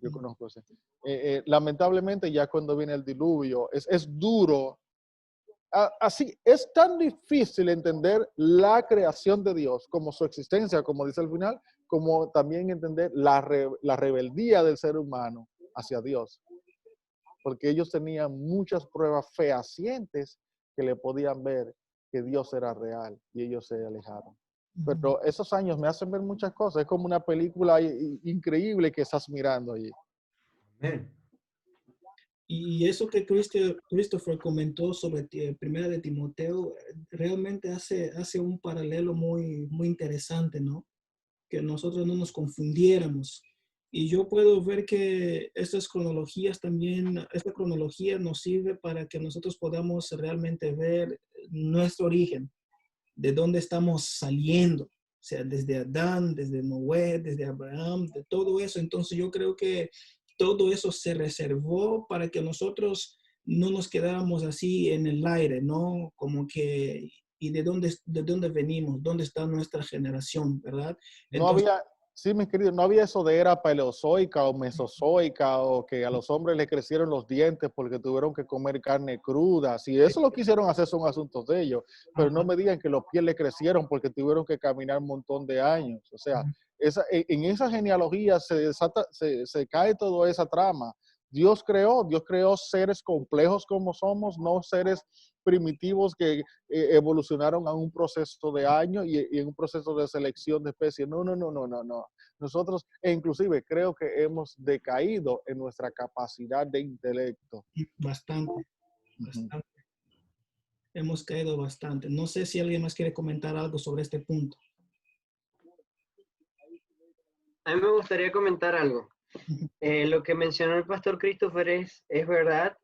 Yo conozco ese. Lamentablemente, ya cuando viene el diluvio, es duro. Así, es tan difícil entender la creación de Dios como su existencia, como dice al final, como también entender la rebeldía del ser humano hacia Dios. Porque ellos tenían muchas pruebas fehacientes que le podían ver que Dios era real y ellos se alejaron. Pero esos años me hacen ver muchas cosas. Es como una película increíble que estás mirando allí. Amén. Y eso que Christopher comentó sobre Primera de Timoteo, realmente hace un paralelo muy interesante, ¿no? Que nosotros no nos confundiéramos. Y yo puedo ver que estas cronologías también, esta cronología nos sirve para que nosotros podamos realmente ver nuestro origen, de dónde estamos saliendo. O sea, desde Adán, desde Noé, desde Abraham, de todo eso. Entonces yo creo que todo eso se reservó para que nosotros no nos quedáramos así en el aire, ¿no? Como que, ¿y de dónde venimos? ¿Dónde está nuestra generación, verdad? No Entonces, había, sí, mis queridos, no había eso de era paleozoica o mesozoica o que a los hombres les crecieron los dientes porque tuvieron que comer carne cruda. Si eso lo quisieron hacer son asuntos de ellos, pero no me digan que los pies le crecieron porque tuvieron que caminar un montón de años. O sea, en esa genealogía se cae toda esa trama. Dios creó seres complejos como somos, no seres primitivos que evolucionaron a un proceso de años y en un proceso de selección de especies. No. Nosotros, e inclusive creo que hemos decaído en nuestra capacidad de intelecto. bastante. Hemos caído bastante. No sé si alguien más quiere comentar algo sobre este punto. A mí me gustaría comentar algo. Lo que mencionó el pastor Christopher es verdad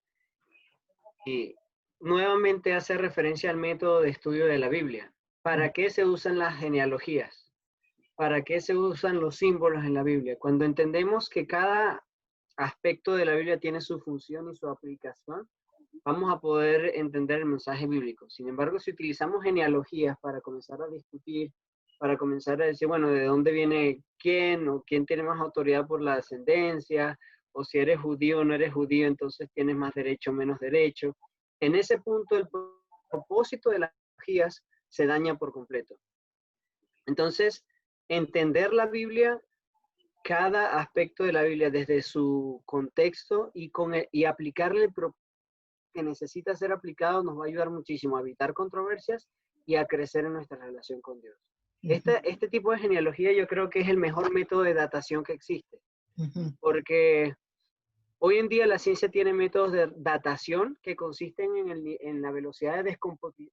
y nuevamente hace referencia al método de estudio de la Biblia. ¿Para qué se usan las genealogías? ¿Para qué se usan los símbolos en la Biblia? Cuando entendemos que cada aspecto de la Biblia tiene su función y su aplicación, vamos a poder entender el mensaje bíblico. Sin embargo, si utilizamos genealogías para comenzar a discutir, para comenzar a decir, bueno, de dónde viene quién o quién tiene más autoridad por la descendencia, o si eres judío o no eres judío, entonces tienes más derecho o menos derecho. En ese punto, el propósito de las genealogías se daña por completo. Entonces, entender la Biblia, cada aspecto de la Biblia desde su contexto y aplicarle el propósito que necesita ser aplicado nos va a ayudar muchísimo a evitar controversias y a crecer en nuestra relación con Dios. Este tipo de genealogía yo creo que es el mejor método de datación que existe, porque Hoy en día la ciencia tiene métodos de datación que consisten en la velocidad de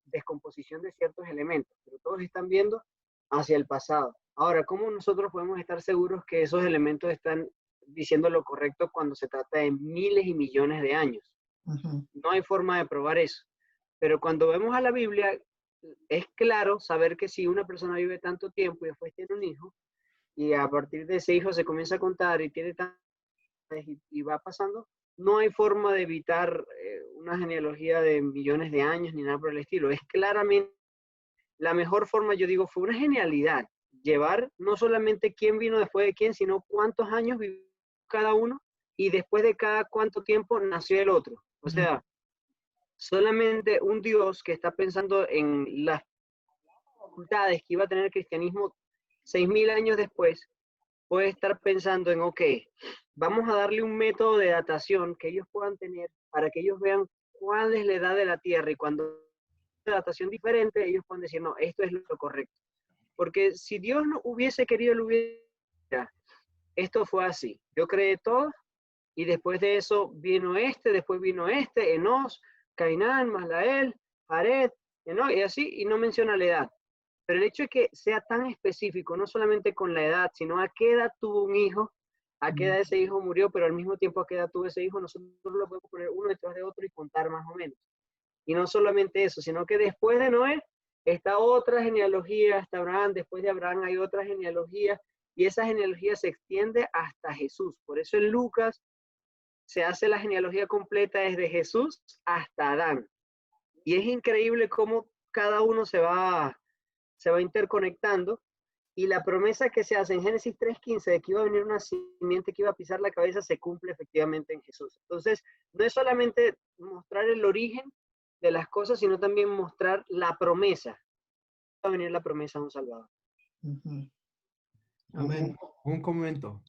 descomposición de ciertos elementos, pero todos están viendo hacia el pasado. Ahora, ¿cómo nosotros podemos estar seguros que esos elementos están diciendo lo correcto cuando se trata de miles y millones de años? No hay forma de probar eso. Pero cuando vemos a la Biblia, es claro saber que si una persona vive tanto tiempo y después tiene un hijo, y a partir de ese hijo se comienza a contar y tiene y va pasando, no hay forma de evitar una genealogía de millones de años ni nada por el estilo. Es claramente la mejor forma, yo digo, fue una genialidad llevar no solamente quién vino después de quién, sino cuántos años vivió cada uno y después de cada cuánto tiempo nació el otro. O sea, solamente un Dios que está pensando en las dificultades que iba a tener el cristianismo 6.000 años después, puede estar pensando en, ok, vamos a darle un método de datación que ellos puedan tener para que ellos vean cuál es la edad de la Tierra y cuando una datación diferente, ellos pueden decir, no, esto es lo correcto. Porque si Dios no hubiese querido, lo hubiera, esto fue así. Yo creé todo y después de eso después vino Enos, Cainán, Mahlael, Jared, Enoch, y así, y no menciona la edad. Pero el hecho de que sea tan específico, no solamente con la edad, sino a qué edad tuvo un hijo, a qué edad ese hijo murió, pero al mismo tiempo a qué edad tuvo ese hijo, nosotros lo podemos poner uno detrás de otro y contar más o menos. Y no solamente eso, sino que después de Noé está otra genealogía, hasta Abraham, después de Abraham hay otra genealogía, y esa genealogía se extiende hasta Jesús. Por eso en Lucas se hace la genealogía completa desde Jesús hasta Adán. Y es increíble cómo cada uno se va interconectando, y la promesa que se hace en Génesis 3:15 de que iba a venir una simiente que iba a pisar la cabeza se cumple efectivamente en Jesús. Entonces, no es solamente mostrar el origen de las cosas, sino también mostrar la promesa. Va a venir la promesa de un Salvador. Amén. Un comentario.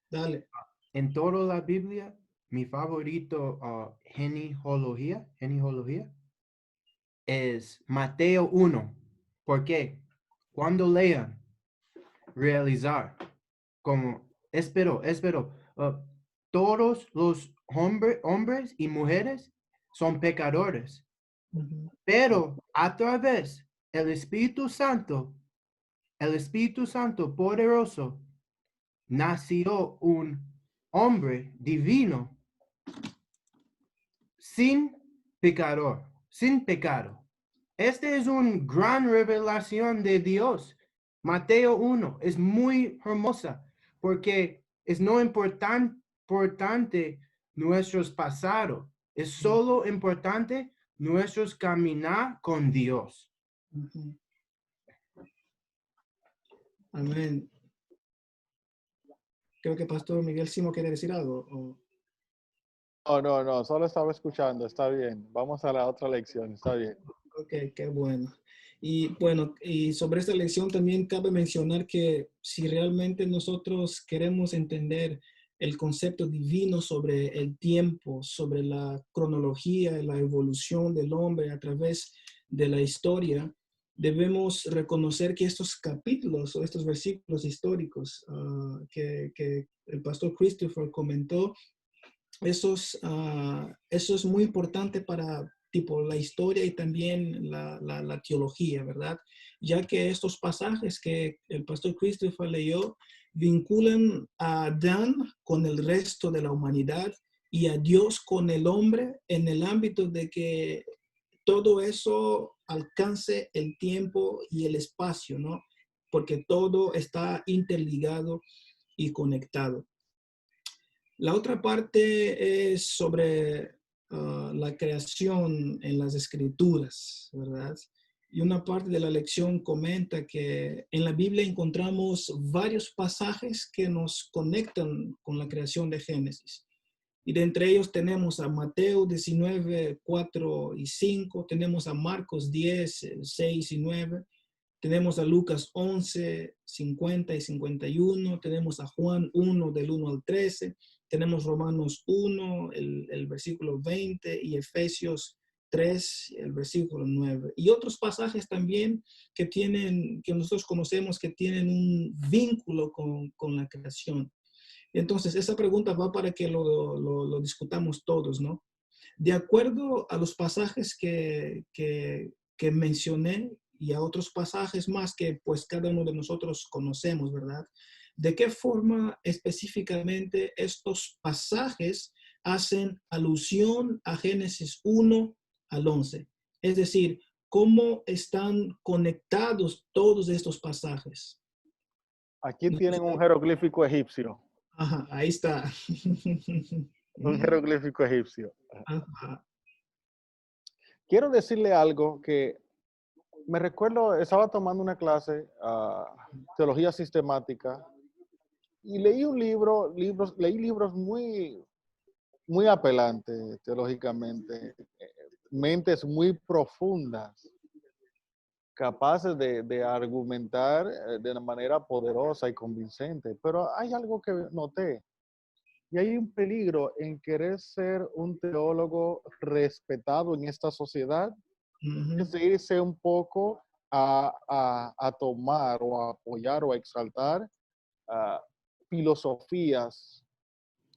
Dale. En toda la Biblia, mi favorito genealogía es Mateo 1. ¿Por qué? Cuando lean, realizar, como espero, todos los hombres y mujeres son pecadores, pero a través del Espíritu Santo, el Espíritu Santo poderoso, nació un hombre divino sin pecado. Esta es una gran revelación de Dios. Mateo 1 es muy hermosa porque es no importante nuestros pasados, es solo importante nuestros caminar con Dios. Amén. Creo que Pastor Miguel Simo quiere decir algo. No, solo estaba escuchando, está bien. Vamos a la otra lección, está bien. Ok, qué bueno. Y bueno, y sobre esta lección también cabe mencionar que si realmente nosotros queremos entender el concepto divino sobre el tiempo, sobre la cronología, la evolución del hombre a través de la historia, debemos reconocer que estos capítulos o estos versículos históricos que el pastor Christopher comentó, eso es muy importante para tipo la historia y también la teología, ¿verdad? Ya que estos pasajes que el pastor Christopher leyó vinculan a Adán con el resto de la humanidad y a Dios con el hombre en el ámbito de que todo eso alcance el tiempo y el espacio, ¿no? Porque todo está interligado y conectado. La otra parte es sobre la creación en las escrituras, ¿verdad? Y una parte de la lección comenta que en la Biblia encontramos varios pasajes que nos conectan con la creación de Génesis. Y de entre ellos tenemos a Mateo 19, 4 y 5, tenemos a Marcos 10, 6 y 9, tenemos a Lucas 11, 50 y 51, tenemos a Juan 1, del 1 al 13, tenemos Romanos 1, el versículo 20 y Efesios 3, el versículo 9. Y otros pasajes también que nosotros conocemos que tienen un vínculo con la creación. Entonces, esa pregunta va para que lo discutamos todos, ¿no? De acuerdo a los pasajes que mencioné y a otros pasajes más que pues cada uno de nosotros conocemos, ¿verdad? ¿De qué forma específicamente estos pasajes hacen alusión a Génesis 1 al 11? Es decir, ¿cómo están conectados todos estos pasajes? Aquí tienen un jeroglífico egipcio. Ajá, ahí está. Un jeroglífico egipcio. Ajá. Quiero decirle algo que me recuerdo, estaba tomando una clase, teología sistemática, y leí leí libros muy, muy apelantes teológicamente, mentes muy profundas, capaces de argumentar de una manera poderosa y convincente. Pero hay algo que noté, y hay un peligro en querer ser un teólogo respetado en esta sociedad, es de irse un poco a tomar o a apoyar o a exaltar filosofías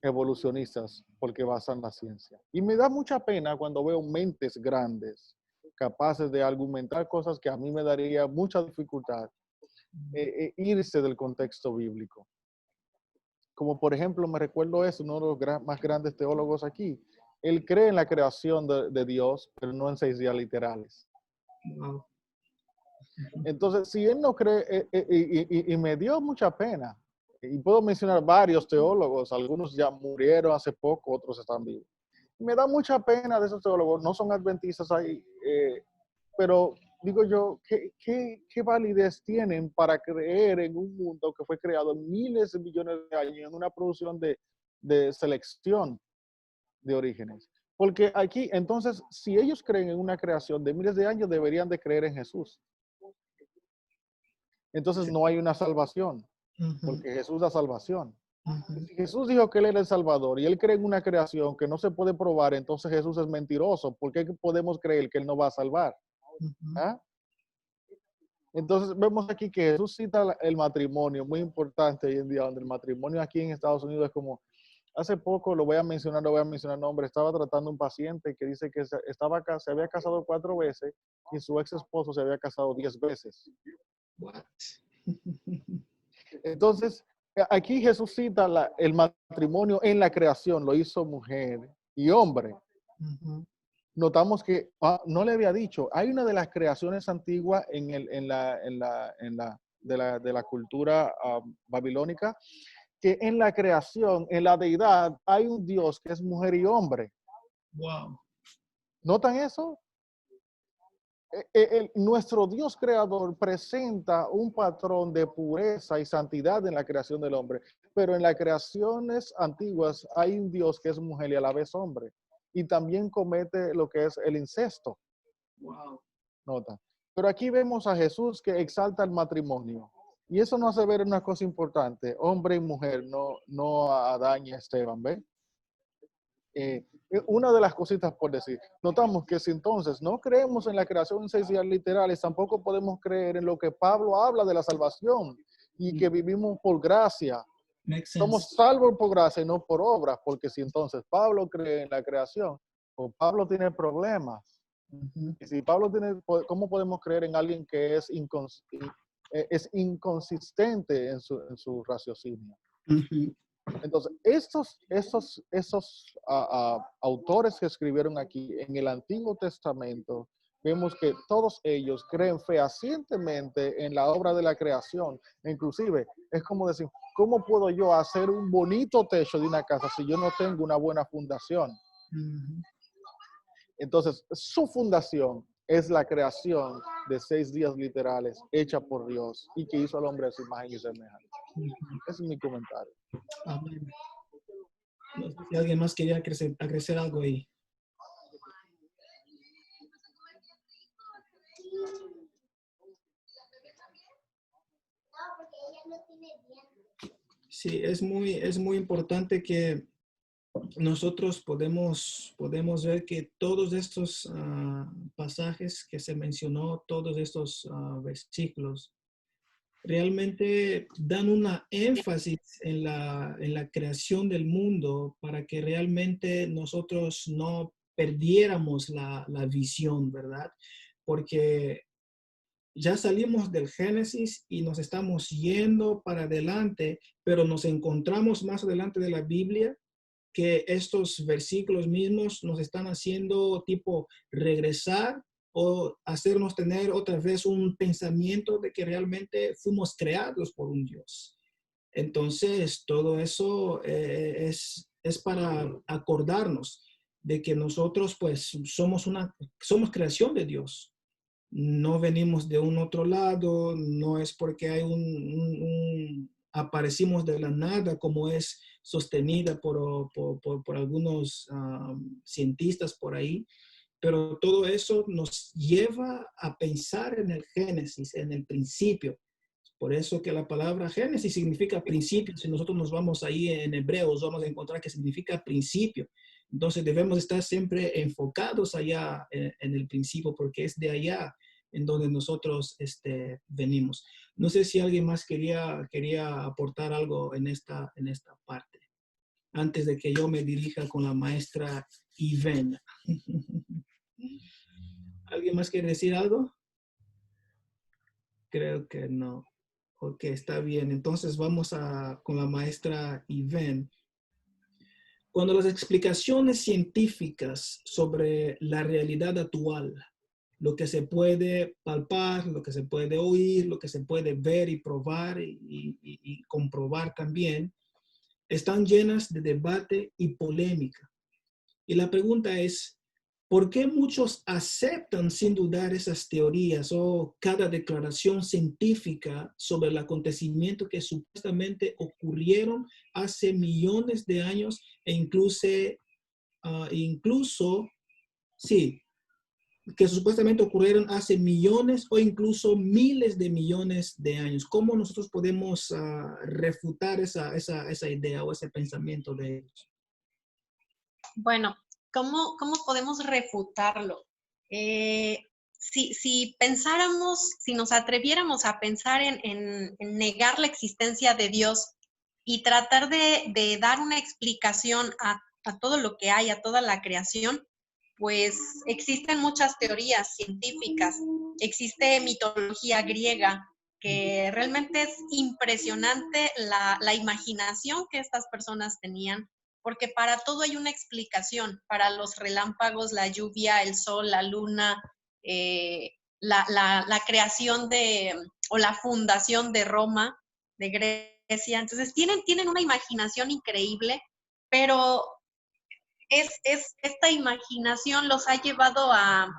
evolucionistas porque basan la ciencia. Y me da mucha pena cuando veo mentes grandes capaces de argumentar cosas que a mí me daría mucha dificultad irse del contexto bíblico. Como por ejemplo, me recuerdo eso, uno de los más grandes teólogos aquí. Él cree en la creación de Dios, pero no en 6 días literales. Wow. Entonces, si él no cree, y me dio mucha pena, y puedo mencionar varios teólogos, algunos ya murieron hace poco, otros están vivos. Me da mucha pena de esos teólogos, no son adventistas ahí, pero digo yo, ¿qué validez tienen para creer en un mundo que fue creado en miles de millones de años en una producción de selección de orígenes? Porque aquí, entonces, si ellos creen en una creación de miles de años, deberían de creer en Jesús. Entonces no hay una salvación, porque Jesús da salvación. Si Jesús dijo que Él era el Salvador y Él cree en una creación que no se puede probar, entonces Jesús es mentiroso. ¿Por qué podemos creer que Él no va a salvar? ¿Ah? Entonces vemos aquí que Jesús cita el matrimonio, muy importante hoy en día, donde el matrimonio aquí en Estados Unidos es como, hace poco, lo voy a mencionar nombre, estaba tratando un paciente que dice que se había casado 4 veces y su ex esposo se había casado 10 veces. What? Entonces, aquí Jesús cita el matrimonio en la creación, lo hizo mujer y hombre. Notamos que no le había dicho, hay una de las creaciones antiguas de la cultura babilónica, que en la creación, en la deidad, hay un Dios que es mujer y hombre. Wow. ¿Notan eso? Nuestro Dios creador presenta un patrón de pureza y santidad en la creación del hombre, pero en las creaciones antiguas hay un Dios que es mujer y a la vez hombre, y también comete lo que es el incesto. Wow. Nota. Pero aquí vemos a Jesús que exalta el matrimonio, y eso nos hace ver una cosa importante, hombre y mujer, no a Adán y a Esteban, ¿ves? Una de las cositas por decir, notamos que si entonces no creemos en la creación en 6 días literales, tampoco podemos creer en lo que Pablo habla de la salvación y que vivimos por gracia. Somos salvos por gracia y no por obras, porque si entonces Pablo cree en la creación, o Pablo tiene problemas. Y si Pablo tiene, ¿cómo podemos creer en alguien que es inconsistente en su raciocinio? Entonces, esos autores que escribieron aquí en el Antiguo Testamento, vemos que todos ellos creen fehacientemente en la obra de la creación. Inclusive, es como decir, ¿cómo puedo yo hacer un bonito techo de una casa si yo no tengo una buena fundación? Entonces, su fundación es la creación de 6 días literales hecha por Dios y que hizo al hombre a su imagen y semejanza. Ese es mi comentario. Amén. No sé si alguien más quería acrecer algo ahí. Sí, es muy importante que nosotros podemos ver que todos estos pasajes que se mencionó, todos estos versículos, realmente dan una énfasis en la creación del mundo para que realmente nosotros no perdiéramos la visión, ¿verdad? Porque ya salimos del Génesis y nos estamos yendo para adelante, pero nos encontramos más adelante de la Biblia que estos versículos mismos nos están haciendo tipo regresar o hacernos tener otra vez un pensamiento de que realmente fuimos creados por un Dios. Entonces, todo eso es para acordarnos de que nosotros pues somos creación de Dios. No venimos de un otro lado, no es porque hay aparecimos de la nada como es sostenida por algunos cientistas por ahí, pero todo eso nos lleva a pensar en el Génesis, en el principio. Por eso que la palabra Génesis significa principio. Si nosotros nos vamos ahí en Hebreos, vamos a encontrar que significa principio. Entonces debemos estar siempre enfocados allá en el principio, porque es de allá en donde nosotros venimos. No sé si alguien más quería aportar algo en esta parte, antes de que yo me dirija con la maestra Ivén. ¿Alguien más quiere decir algo? Creo que no. Ok, está bien. Entonces vamos con la maestra Ivén. Cuando las explicaciones científicas sobre la realidad actual, lo que se puede palpar, lo que se puede oír, lo que se puede ver y probar y comprobar también, están llenas de debate y polémica. Y la pregunta es, ¿por qué muchos aceptan sin dudar esas teorías o cada declaración científica sobre el acontecimiento que supuestamente ocurrieron hace millones de años e incluso, sí, que supuestamente ocurrieron hace millones o incluso miles de millones de años? ¿Cómo nosotros podemos refutar esa idea o ese pensamiento de ellos? Bueno, ¿cómo podemos refutarlo? Si pensáramos, si nos atreviéramos a pensar en negar la existencia de Dios y tratar de dar una explicación a todo lo que hay, a toda la creación, pues existen muchas teorías científicas, existe mitología griega, que realmente es impresionante la imaginación que estas personas tenían, porque para todo hay una explicación, para los relámpagos, la lluvia, el sol, la luna, la creación o la fundación de Roma, de Grecia. Entonces tienen una imaginación increíble, pero esta imaginación los ha llevado a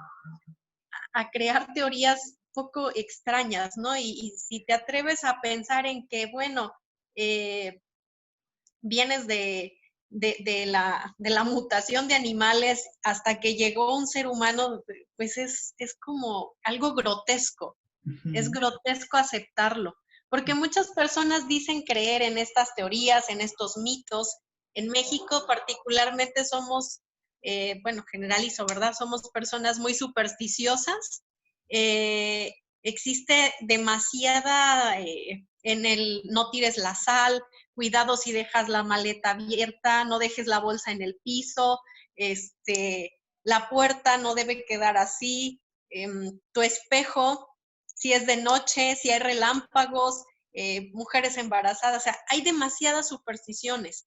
crear teorías poco extrañas, ¿no? Y si te atreves a pensar en que, bueno, vienes de la mutación de animales hasta que llegó un ser humano, pues es como algo grotesco. Es grotesco aceptarlo, porque muchas personas dicen creer en estas teorías, en estos mitos. En México particularmente somos, bueno, generalizo, ¿verdad? Somos personas muy supersticiosas. Existe demasiada en el no tires la sal, cuidado si dejas la maleta abierta, no dejes la bolsa en el piso, la puerta no debe quedar así, tu espejo, si es de noche, si hay relámpagos, mujeres embarazadas, o sea, hay demasiadas supersticiones.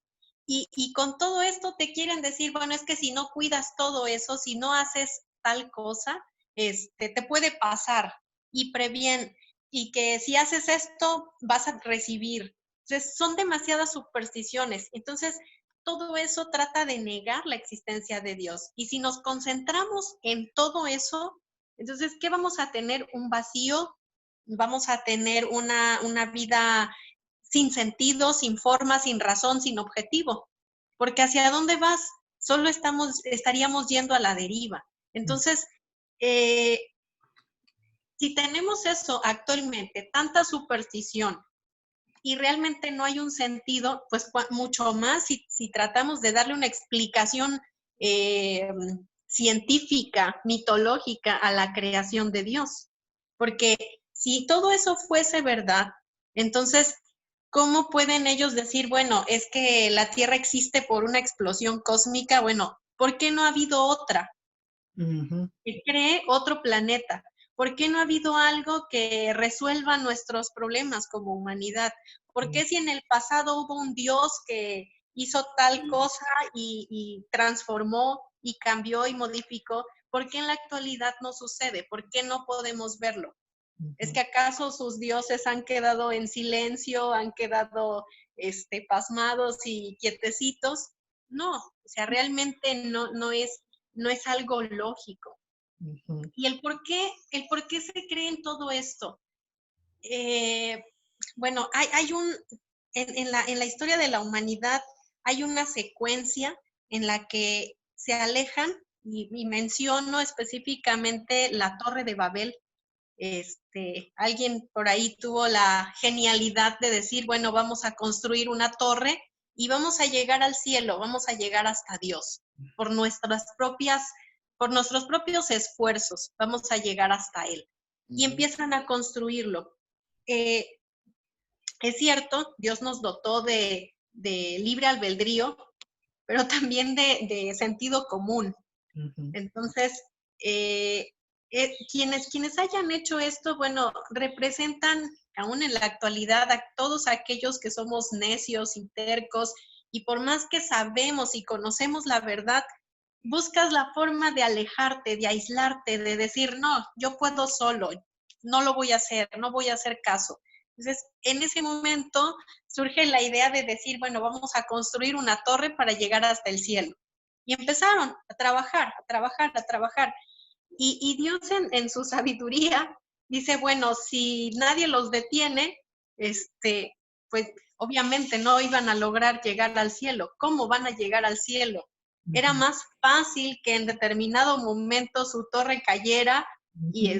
Y con todo esto te quieren decir, bueno, es que si no cuidas todo eso, si no haces tal cosa, te puede pasar y previene. Y que si haces esto, vas a recibir. Entonces, son demasiadas supersticiones. Entonces, todo eso trata de negar la existencia de Dios. Y si nos concentramos en todo eso, entonces, ¿qué vamos a tener? Un vacío, vamos a tener una vida sin sentido, sin forma, sin razón, sin objetivo. Porque ¿hacia dónde vas? Solo estaríamos yendo a la deriva. Entonces, si tenemos eso actualmente, tanta superstición, y realmente no hay un sentido, pues mucho más si tratamos de darle una explicación científica, mitológica a la creación de Dios. Porque si todo eso fuese verdad, Entonces, ¿cómo pueden ellos decir, bueno, es que la Tierra existe por una explosión cósmica? Bueno, ¿por qué no ha habido otra? Que cree otro planeta. ¿Por qué no ha habido algo que resuelva nuestros problemas como humanidad? ¿Por qué si en el pasado hubo un Dios que hizo tal cosa y transformó y cambió y modificó, por qué en la actualidad no sucede? ¿Por qué no podemos verlo? ¿Es que acaso sus dioses han quedado en silencio, han quedado pasmados y quietecitos? No, o sea, realmente no es algo lógico. ¿Y el por qué se cree en todo esto? Bueno, en la historia de la humanidad hay una secuencia en la que se alejan, y menciono específicamente la Torre de Babel. Alguien por ahí tuvo la genialidad de decir, bueno, vamos a construir una torre y vamos a llegar al cielo, vamos a llegar hasta Dios, por nuestros propios esfuerzos, vamos a llegar hasta Él. Y empiezan a construirlo. Es cierto, Dios nos dotó de libre albedrío, pero también de sentido común. Entonces, quienes hayan hecho esto, bueno, representan aún en la actualidad a todos aquellos que somos necios y tercos, y por más que sabemos y conocemos la verdad, buscas la forma de alejarte, de aislarte, de decir, no, yo puedo solo, no lo voy a hacer, no voy a hacer caso. Entonces, en ese momento surge la idea de decir, bueno, vamos a construir una torre para llegar hasta el cielo. Y empezaron a trabajar, a trabajar, a trabajar. Y Dios en su sabiduría dice, bueno, si nadie los detiene, pues obviamente no iban a lograr llegar al cielo. ¿Cómo van a llegar al cielo? Era más fácil que en determinado momento su torre cayera y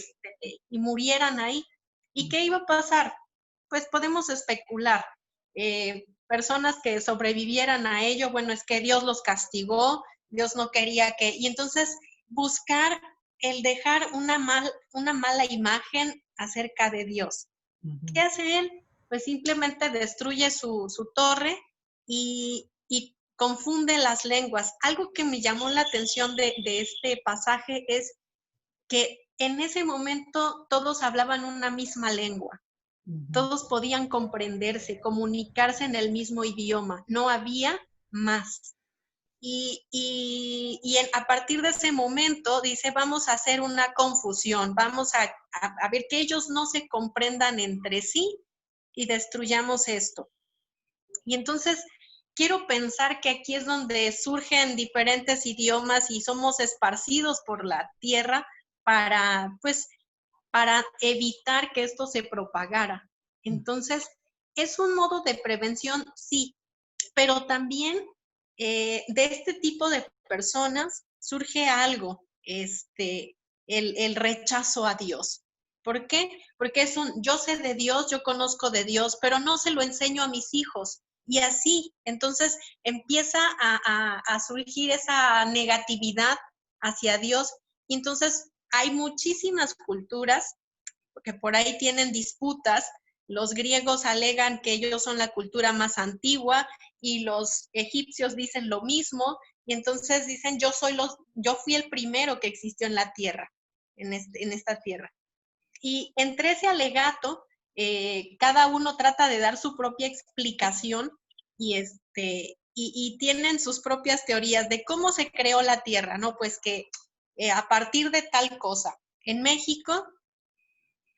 murieran ahí. ¿Y qué iba a pasar? Pues podemos especular. Personas que sobrevivieran a ello, bueno, es que Dios los castigó, Dios no quería que... Y entonces buscar el dejar una mala imagen acerca de Dios. ¿Qué hace él? Pues simplemente destruye su torre y confunde las lenguas. Algo que me llamó la atención de este pasaje es que en ese momento todos hablaban una misma lengua. Todos podían comprenderse, comunicarse en el mismo idioma. No había más. A partir de ese momento dice, vamos a hacer una confusión, vamos a ver que ellos no se comprendan entre sí y destruyamos esto. Y entonces quiero pensar que aquí es donde surgen diferentes idiomas y somos esparcidos por la tierra para evitar que esto se propagara. Entonces, es un modo de prevención, sí, pero también de este tipo de personas surge algo, el rechazo a Dios. ¿Por qué? Porque yo sé de Dios, yo conozco de Dios, pero no se lo enseño a mis hijos. Y así, entonces empieza a surgir esa negatividad hacia Dios. Y entonces hay muchísimas culturas que por ahí tienen disputas. Los griegos alegan que ellos son la cultura más antigua y los egipcios dicen lo mismo, y entonces dicen, yo fui el primero que existió en la tierra, en esta tierra. Y entre ese alegato, cada uno trata de dar su propia explicación y tienen sus propias teorías de cómo se creó la tierra, ¿no? Pues que a partir de tal cosa. En México,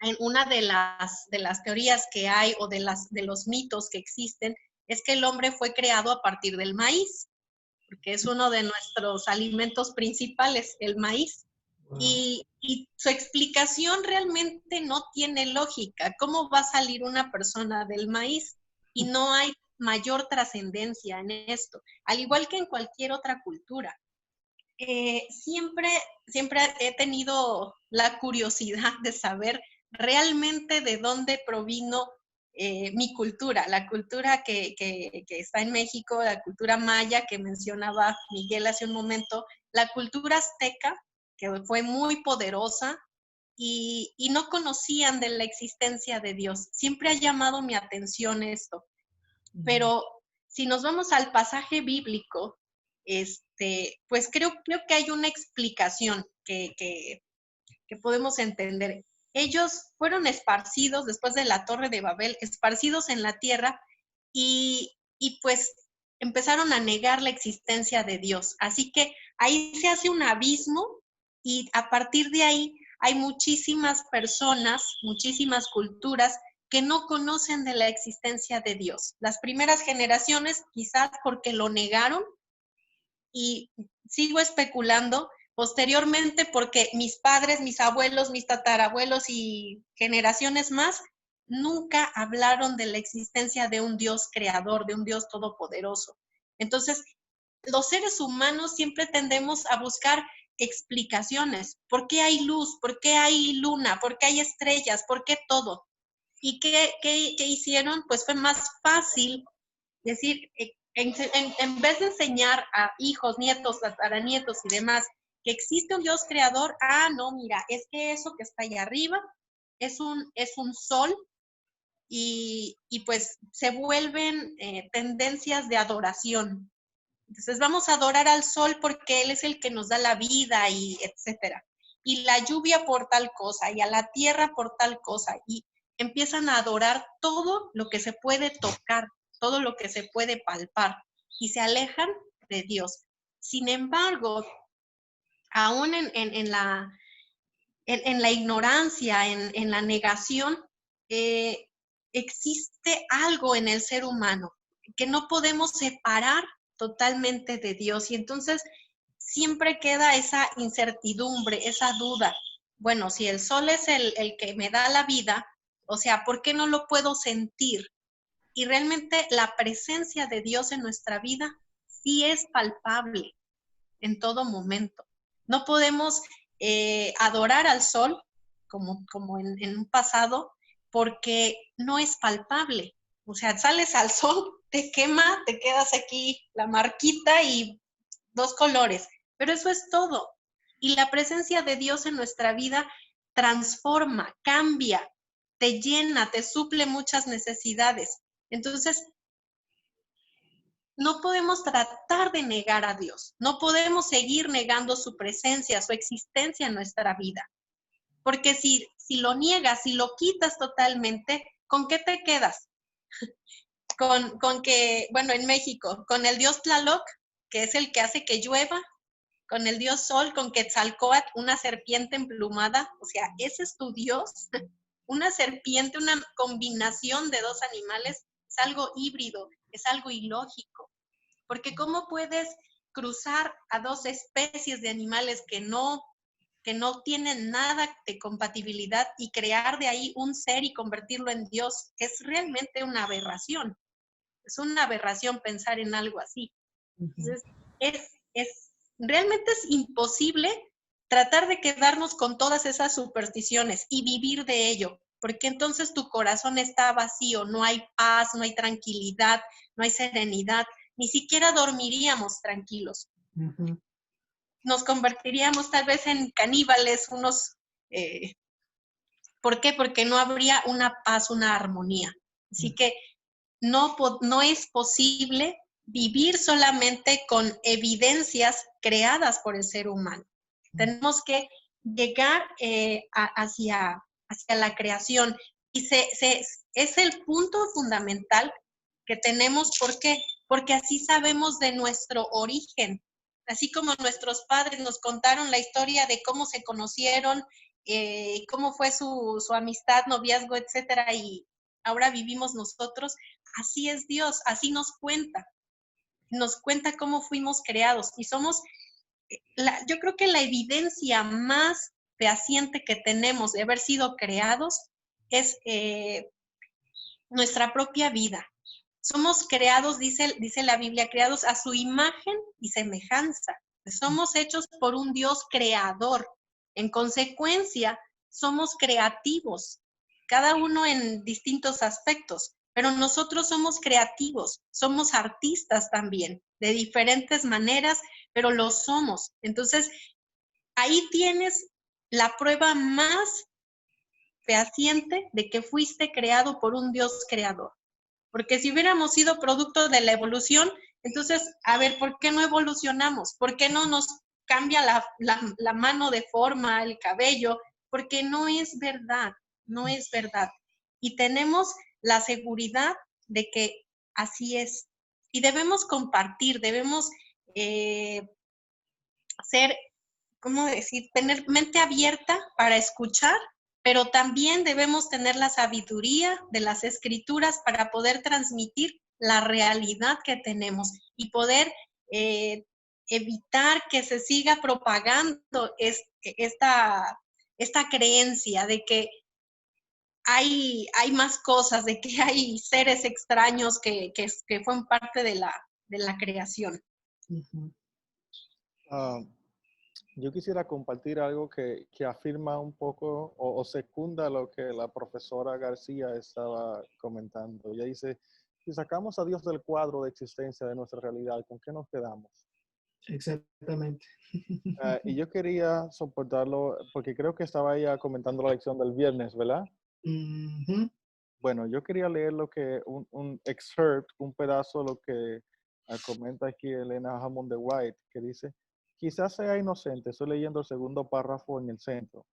en una de las teorías que hay o de los mitos que existen es que el hombre fue creado a partir del maíz, porque es uno de nuestros alimentos principales, el maíz. Wow. Y su explicación realmente no tiene lógica. ¿Cómo va a salir una persona del maíz? Y no hay mayor trascendencia en esto, al igual que en cualquier otra cultura. Siempre he tenido la curiosidad de saber realmente de dónde provino mi cultura, la cultura que está en México, la cultura maya que mencionaba Miguel hace un momento, la cultura azteca, que fue muy poderosa, y no conocían de la existencia de Dios. Siempre ha llamado mi atención esto. Pero si nos vamos al pasaje bíblico, pues creo que hay una explicación que podemos entender. Ellos fueron esparcidos después de la Torre de Babel, esparcidos en la tierra y pues empezaron a negar la existencia de Dios. Así que ahí se hace un abismo y a partir de ahí hay muchísimas personas, muchísimas culturas que no conocen de la existencia de Dios. Las primeras generaciones quizás porque lo negaron y sigo especulando, posteriormente porque mis padres, mis abuelos, mis tatarabuelos y generaciones más nunca hablaron de la existencia de un Dios creador, de un Dios todopoderoso. Entonces, los seres humanos siempre tendemos a buscar explicaciones. ¿Por qué hay luz? ¿Por qué hay luna? ¿Por qué hay estrellas? ¿Por qué todo? ¿Y qué hicieron? Pues fue más fácil decir, en vez de enseñar a hijos, nietos, tataranietos y demás que existe un Dios creador, no, mira, es que eso que está allá arriba es un sol y pues se vuelven tendencias de adoración. Entonces vamos a adorar al sol porque él es el que nos da la vida y etcétera. Y la lluvia por tal cosa y a la tierra por tal cosa. Y empiezan a adorar todo lo que se puede tocar, todo lo que se puede palpar y se alejan de Dios. Sin embargo, aún en la ignorancia, en la negación, existe algo en el ser humano que no podemos separar totalmente de Dios. Y entonces siempre queda esa incertidumbre, esa duda. Bueno, si el sol es el que me da la vida, o sea, ¿por qué no lo puedo sentir? Y realmente la presencia de Dios en nuestra vida sí es palpable en todo momento. No podemos adorar al sol como en un pasado porque no es palpable. O sea, sales al sol, te quema, te quedas aquí la marquita y 2 colores, pero eso es todo. Y la presencia de Dios en nuestra vida transforma, cambia, te llena, te suple muchas necesidades. Entonces, no podemos tratar de negar a Dios, no podemos seguir negando su presencia, su existencia en nuestra vida. Porque si lo niegas, si lo quitas totalmente, ¿con qué te quedas? Con que, bueno, en México, con el dios Tlaloc, que es el que hace que llueva, con el dios Sol, con Quetzalcóatl, una serpiente emplumada, o sea, ese es tu Dios. Una serpiente, una combinación de 2 animales, es algo híbrido, es algo ilógico. Porque ¿cómo puedes cruzar a 2 especies de animales que no tienen nada de compatibilidad y crear de ahí un ser y convertirlo en Dios? Es realmente una aberración. Es una aberración pensar en algo así. Entonces, realmente es imposible tratar de quedarnos con todas esas supersticiones y vivir de ello, porque entonces tu corazón está vacío, no hay paz, no hay tranquilidad, no hay serenidad, ni siquiera dormiríamos tranquilos. Nos convertiríamos tal vez en caníbales, ¿por qué? Porque no habría una paz, una armonía. Así que no es posible vivir solamente con evidencias creadas por el ser humano. Tenemos que llegar hacia la creación y es el punto fundamental que tenemos. ¿Por qué? Porque así sabemos de nuestro origen. Así como nuestros padres nos contaron la historia de cómo se conocieron, cómo fue su amistad, noviazgo, etcétera, y ahora vivimos nosotros, así es Dios, así nos cuenta cómo fuimos creados y somos, yo creo que la evidencia más fehaciente que tenemos de haber sido creados es nuestra propia vida. Somos creados, dice la Biblia, creados a su imagen y semejanza. Somos hechos por un Dios creador. En consecuencia, somos creativos, cada uno en distintos aspectos, pero nosotros somos creativos, somos artistas también, de diferentes maneras, pero lo somos. Entonces, ahí tienes la prueba más fehaciente de que fuiste creado por un Dios creador. Porque si hubiéramos sido producto de la evolución, entonces, a ver, ¿por qué no evolucionamos? ¿Por qué no nos cambia la mano de forma, el cabello? Porque no es verdad, no es verdad. Y tenemos la seguridad de que así es. Y debemos compartir, debemos ser, ¿cómo decir? Tener mente abierta para escuchar, pero también debemos tener la sabiduría de las escrituras para poder transmitir la realidad que tenemos y poder evitar que se siga propagando esta creencia de que hay más cosas, de que hay seres extraños que fueron parte de la creación. Yo quisiera compartir algo que afirma un poco o secunda lo que la profesora García estaba comentando. Ella dice, si sacamos a Dios del cuadro de existencia de nuestra realidad, ¿con qué nos quedamos? Exactamente. Y yo quería soportarlo porque creo que estaba ella comentando la lección del viernes, ¿verdad? Bueno, yo quería leer lo que un excerpt, un pedazo de lo que comenta aquí Elena Hammond de White, que dice, quizás sea inocente, estoy leyendo el segundo párrafo en el centro,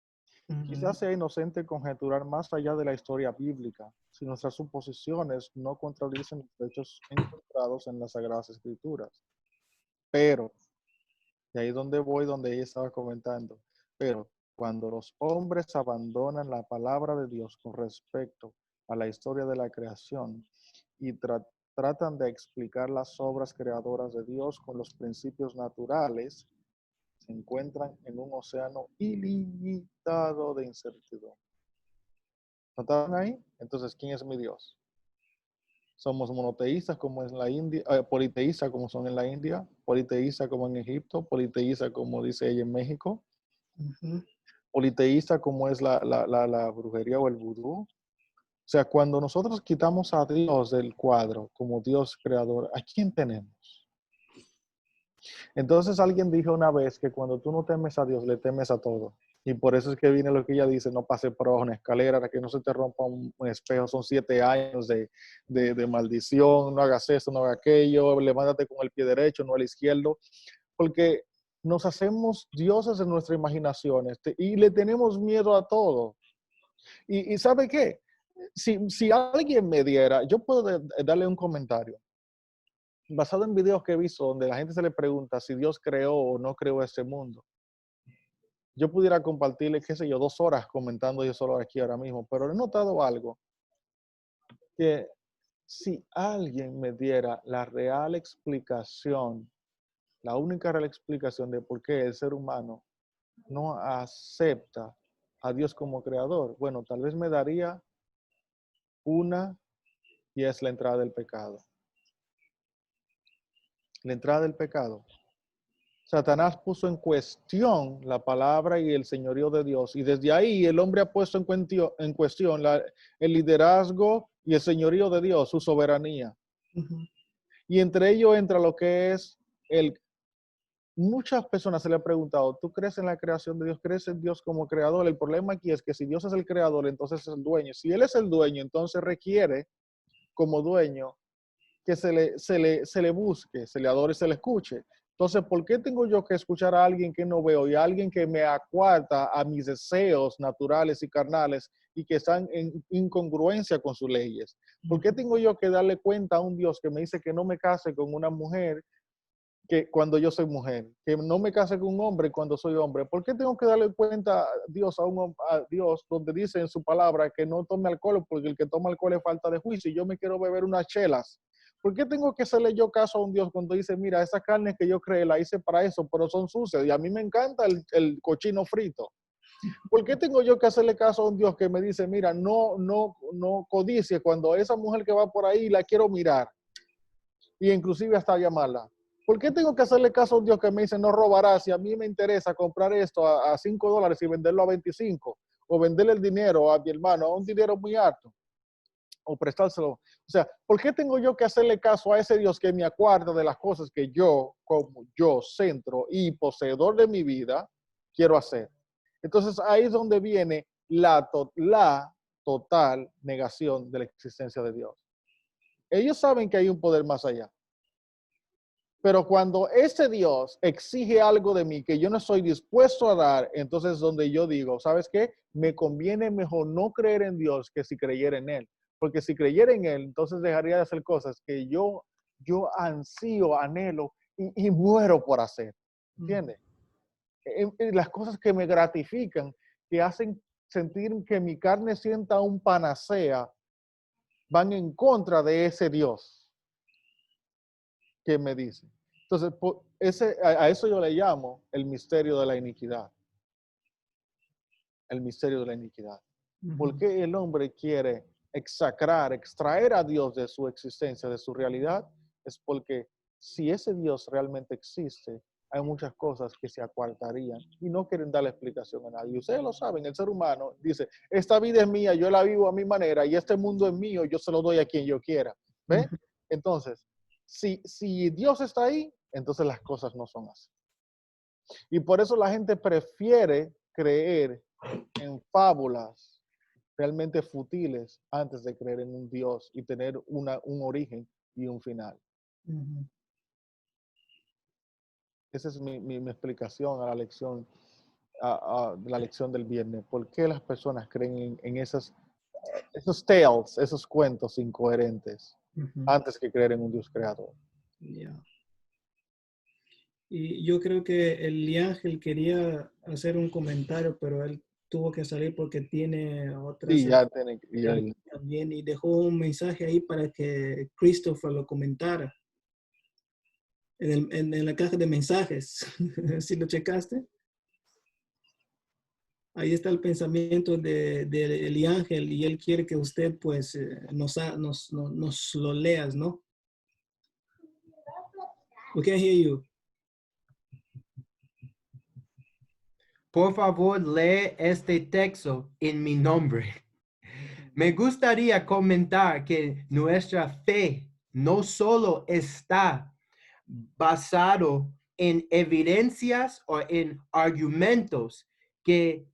quizás sea inocente conjeturar más allá de la historia bíblica, si nuestras suposiciones no contradicen los hechos encontrados en las Sagradas Escrituras. Pero, y ahí donde voy, donde ella estaba comentando, pero cuando los hombres abandonan la palabra de Dios con respecto a la historia de la creación y tratan de explicar las obras creadoras de Dios con los principios naturales, se encuentran en un océano ilimitado de incertidumbre. ¿Notaron ahí? Entonces, ¿quién es mi Dios? Somos monoteístas como en la India, politeístas como son en la India, politeístas como en Egipto, politeístas como dice ella en México, politeísta como es la brujería o el vudú. O sea, cuando nosotros quitamos a Dios del cuadro como Dios creador, ¿a quién tenemos? Entonces alguien dijo una vez que cuando tú no temes a Dios, le temes a todo. Y por eso es que viene lo que ella dice, no pase por abajo una escalera, que no se te rompa un espejo, son 7 años de maldición, no hagas esto, no hagas aquello, levántate con el pie derecho, no el izquierdo, porque nos hacemos dioses en nuestras imaginaciones y le tenemos miedo a todo. ¿Y sabe qué? Si alguien me diera, yo puedo darle un comentario basado en videos que he visto donde la gente se le pregunta si Dios creó o no creó este mundo. Yo pudiera compartirle, qué sé yo, 2 horas comentando yo solo aquí ahora mismo, pero he notado algo, que si alguien me diera la real explicación, la única real explicación de por qué el ser humano no acepta a Dios como creador, bueno, tal vez me daría una, y es la entrada del pecado. La entrada del pecado. Satanás puso en cuestión la palabra y el señorío de Dios. Y desde ahí el hombre ha puesto en cuestión el liderazgo y el señorío de Dios, su soberanía. Y entre ellos entra lo que es muchas personas se le han preguntado, ¿tú crees en la creación de Dios? ¿Crees en Dios como creador? El problema aquí es que si Dios es el creador, entonces es el dueño. Si Él es el dueño, entonces requiere como dueño que se le busque, se le adore y se le escuche. Entonces, ¿por qué tengo yo que escuchar a alguien que no veo y a alguien que me acuarta a mis deseos naturales y carnales y que están en incongruencia con sus leyes? ¿Por qué tengo yo que darle cuenta a un Dios que me dice que no me case con una mujer que cuando yo soy mujer, que no me case con un hombre cuando soy hombre? ¿Por qué tengo que darle cuenta a Dios donde dice en su palabra que no tome alcohol porque el que toma alcohol es falta de juicio y yo me quiero beber unas chelas? ¿Por qué tengo que hacerle yo caso a un Dios cuando dice, mira, esa carne que yo creé la hice para eso, pero son sucias y a mí me encanta el cochino frito? ¿Por qué tengo yo que hacerle caso a un Dios que me dice, mira, no codicie cuando esa mujer que va por ahí la quiero mirar y inclusive hasta llamarla? ¿Por qué tengo que hacerle caso a un Dios que me dice, no robarás, si a mí me interesa comprar esto a $5 y venderlo a 25? O venderle el dinero a mi hermano a un dinero muy alto, o prestárselo? O sea, ¿por qué tengo yo que hacerle caso a ese Dios que me acuerda de las cosas que yo, como yo, centro y poseedor de mi vida, quiero hacer? Entonces ahí es donde viene la total negación de la existencia de Dios. Ellos saben que hay un poder más allá. Pero cuando ese Dios exige algo de mí que yo no estoy dispuesto a dar, entonces donde yo digo, ¿sabes qué? Me conviene mejor no creer en Dios que si creyera en Él. Porque si creyera en Él, entonces dejaría de hacer cosas que yo ansío, anhelo y muero por hacer. ¿Entiendes? Las cosas que me gratifican, que hacen sentir que mi carne sienta un panacea, van en contra de ese Dios que me dice. Entonces, a eso yo le llamo el misterio de la iniquidad. El misterio de la iniquidad. ¿Por qué el hombre quiere extraer a Dios de su existencia, de su realidad? Es porque si ese Dios realmente existe, hay muchas cosas que se acuartarían y no quieren darle explicación a nadie. Ustedes lo saben, el ser humano dice, esta vida es mía, yo la vivo a mi manera y este mundo es mío, yo se lo doy a quien yo quiera. ¿Ve? Entonces, si Dios está ahí, entonces las cosas no son así. Y por eso la gente prefiere creer en fábulas realmente futiles antes de creer en un Dios y tener un origen y un final. Esa es mi explicación a la lección, la lección del viernes. ¿Por qué las personas creen en esos tales, esos cuentos incoherentes, antes que creer en un Dios creador? Yeah. Y yo creo que el Ángel quería hacer un comentario, pero él tuvo que salir porque tiene otras también, y dejó un mensaje ahí para que Christopher lo comentara en la caja de mensajes. ¿Sí lo checaste? Ahí está el pensamiento de Eli Ángel y él quiere que usted pues nos lo leas, ¿no? We can't hear you. Por favor, lee este texto en mi nombre. Me gustaría comentar que nuestra fe no solo está basado en evidencias o en argumentos que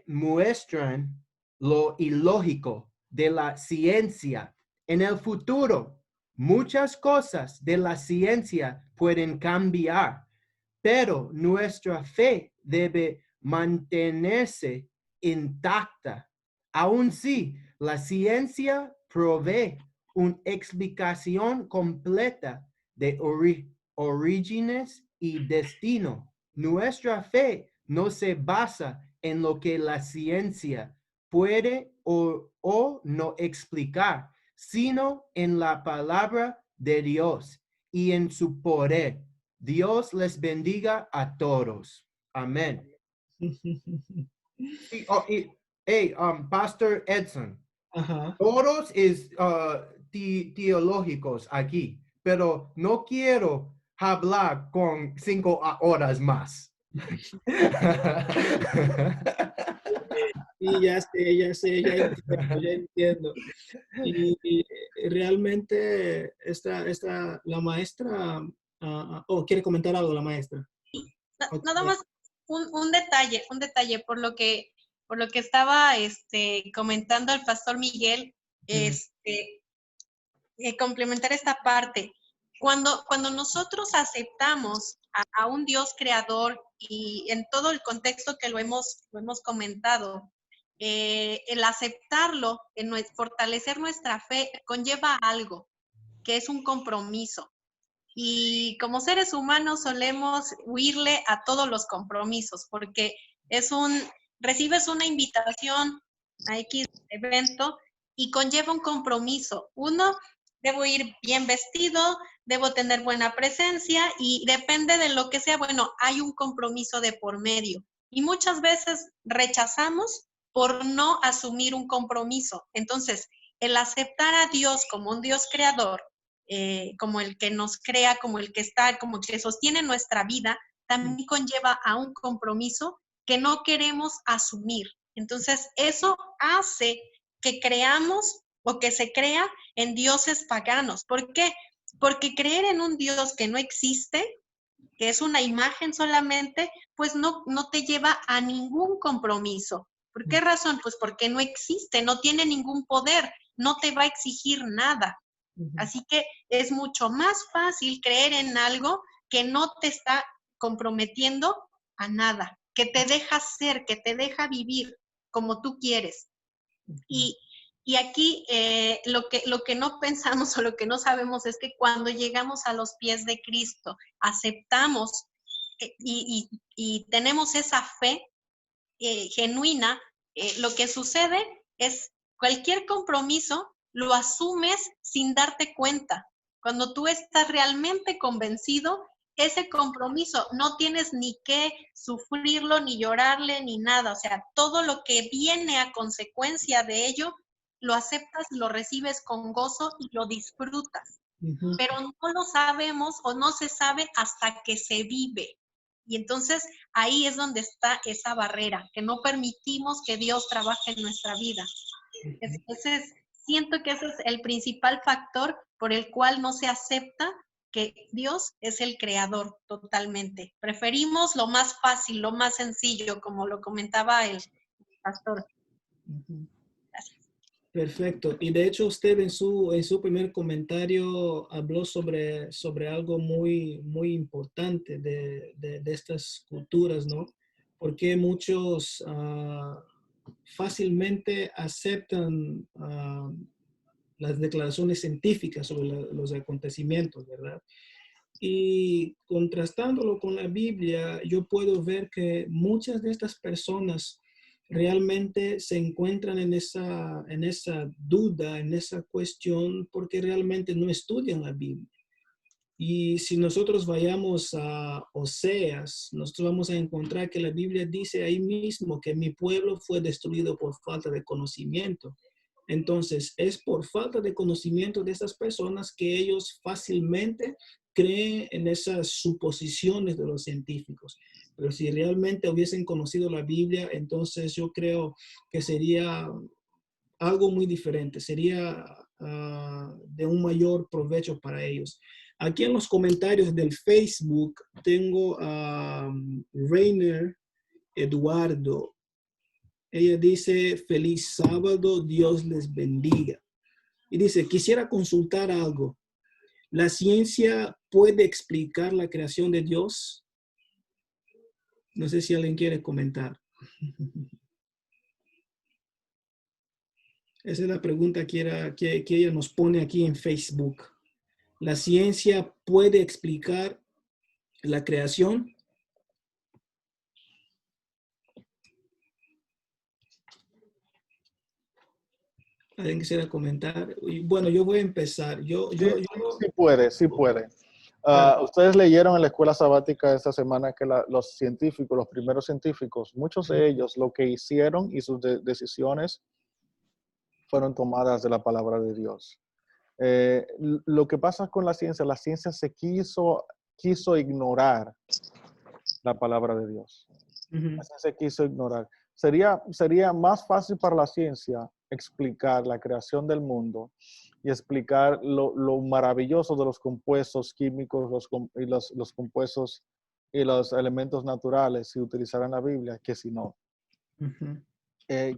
demuestran lo ilógico de la ciencia. En el futuro, muchas cosas de la ciencia pueden cambiar, pero nuestra fe debe mantenerse intacta. Aun si la ciencia provee una explicación completa de orígenes y destino, nuestra fe no se basa en lo que la ciencia puede o no explicar, sino en la palabra de Dios y en su poder. Dios les bendiga a todos. Amén. Pastor Edson, todos es teológicos aquí, pero no quiero hablar con 5 horas más. Sí, ya entiendo. Y realmente la maestra, ¿quiere comentar algo la maestra? Nada más un detalle por lo que estaba comentando el pastor Miguel, complementar esta parte. Cuando nosotros aceptamos a un Dios creador y en todo el contexto que lo hemos comentado, el aceptarlo, fortalecer nuestra fe, conlleva algo, que es un compromiso. Y como seres humanos solemos huirle a todos los compromisos, porque recibes una invitación a X evento y conlleva un compromiso. Uno, debo ir bien vestido, debo tener buena presencia y depende de lo que sea, bueno, hay un compromiso de por medio. Y muchas veces rechazamos por no asumir un compromiso. Entonces, el aceptar a Dios como un Dios creador, como el que nos crea, como el que está, como que sostiene nuestra vida, también conlleva a un compromiso que no queremos asumir. Entonces, eso hace que creamos o que se crea en dioses paganos. ¿Por qué? Porque creer en un Dios que no existe que es una imagen solamente, pues no te lleva a ningún compromiso. ¿Por qué razón? Pues porque no existe, no tiene ningún poder, no te va a exigir nada. Así que es mucho más fácil creer en algo que no te está comprometiendo a nada, que te deja ser, que te deja vivir como tú quieres. Y aquí lo que no pensamos o lo que no sabemos es que cuando llegamos a los pies de Cristo, aceptamos y tenemos esa fe genuina, lo que sucede es cualquier compromiso lo asumes sin darte cuenta. Cuando tú estás realmente convencido, ese compromiso no tienes ni que sufrirlo, ni llorarle, ni nada. O sea, todo lo que viene a consecuencia de ello, lo aceptas, lo recibes con gozo y lo disfrutas. Pero no lo sabemos o no se sabe hasta que se vive. Y entonces ahí es donde está esa barrera, que no permitimos que Dios trabaje en nuestra vida. Siento que ese es el principal factor por el cual no se acepta que Dios es el creador totalmente. Preferimos lo más fácil, lo más sencillo, como lo comentaba el pastor. Gracias. Perfecto. Y de hecho usted en su primer comentario habló sobre algo muy, muy importante de estas culturas, ¿no? Porque muchos fácilmente aceptan las declaraciones científicas sobre los acontecimientos, ¿verdad? Y contrastándolo con la Biblia, yo puedo ver que muchas de estas personas realmente se encuentran en esa duda, en esa cuestión, porque realmente no estudian la Biblia. Y si nosotros vayamos a Oseas, nosotros vamos a encontrar que la Biblia dice ahí mismo que mi pueblo fue destruido por falta de conocimiento. Entonces, es por falta de conocimiento de esas personas que ellos fácilmente creen en esas suposiciones de los científicos. Pero si realmente hubiesen conocido la Biblia, entonces yo creo que sería algo muy diferente, sería de un mayor provecho para ellos. Aquí en los comentarios del Facebook tengo a Rainer Eduardo. Ella dice, feliz sábado, Dios les bendiga. Y dice, quisiera consultar algo. ¿La ciencia puede explicar la creación de Dios? No sé si alguien quiere comentar. Esa es la pregunta que ella nos pone aquí en Facebook. ¿La ciencia puede explicar la creación? ¿Alguien quisiera comentar? Y bueno, yo voy a empezar. Sí puede, sí puede. Ustedes leyeron en la escuela sabática esta semana que los científicos, los primeros científicos, muchos de ellos lo que hicieron y sus decisiones fueron tomadas de la palabra de Dios. Lo que pasa con la ciencia se quiso ignorar la palabra de Dios. La ciencia quiso ignorar. Sería más fácil para la ciencia explicar la creación del mundo y explicar lo maravilloso de los compuestos químicos, los compuestos y los elementos naturales si utilizaran la Biblia que si no.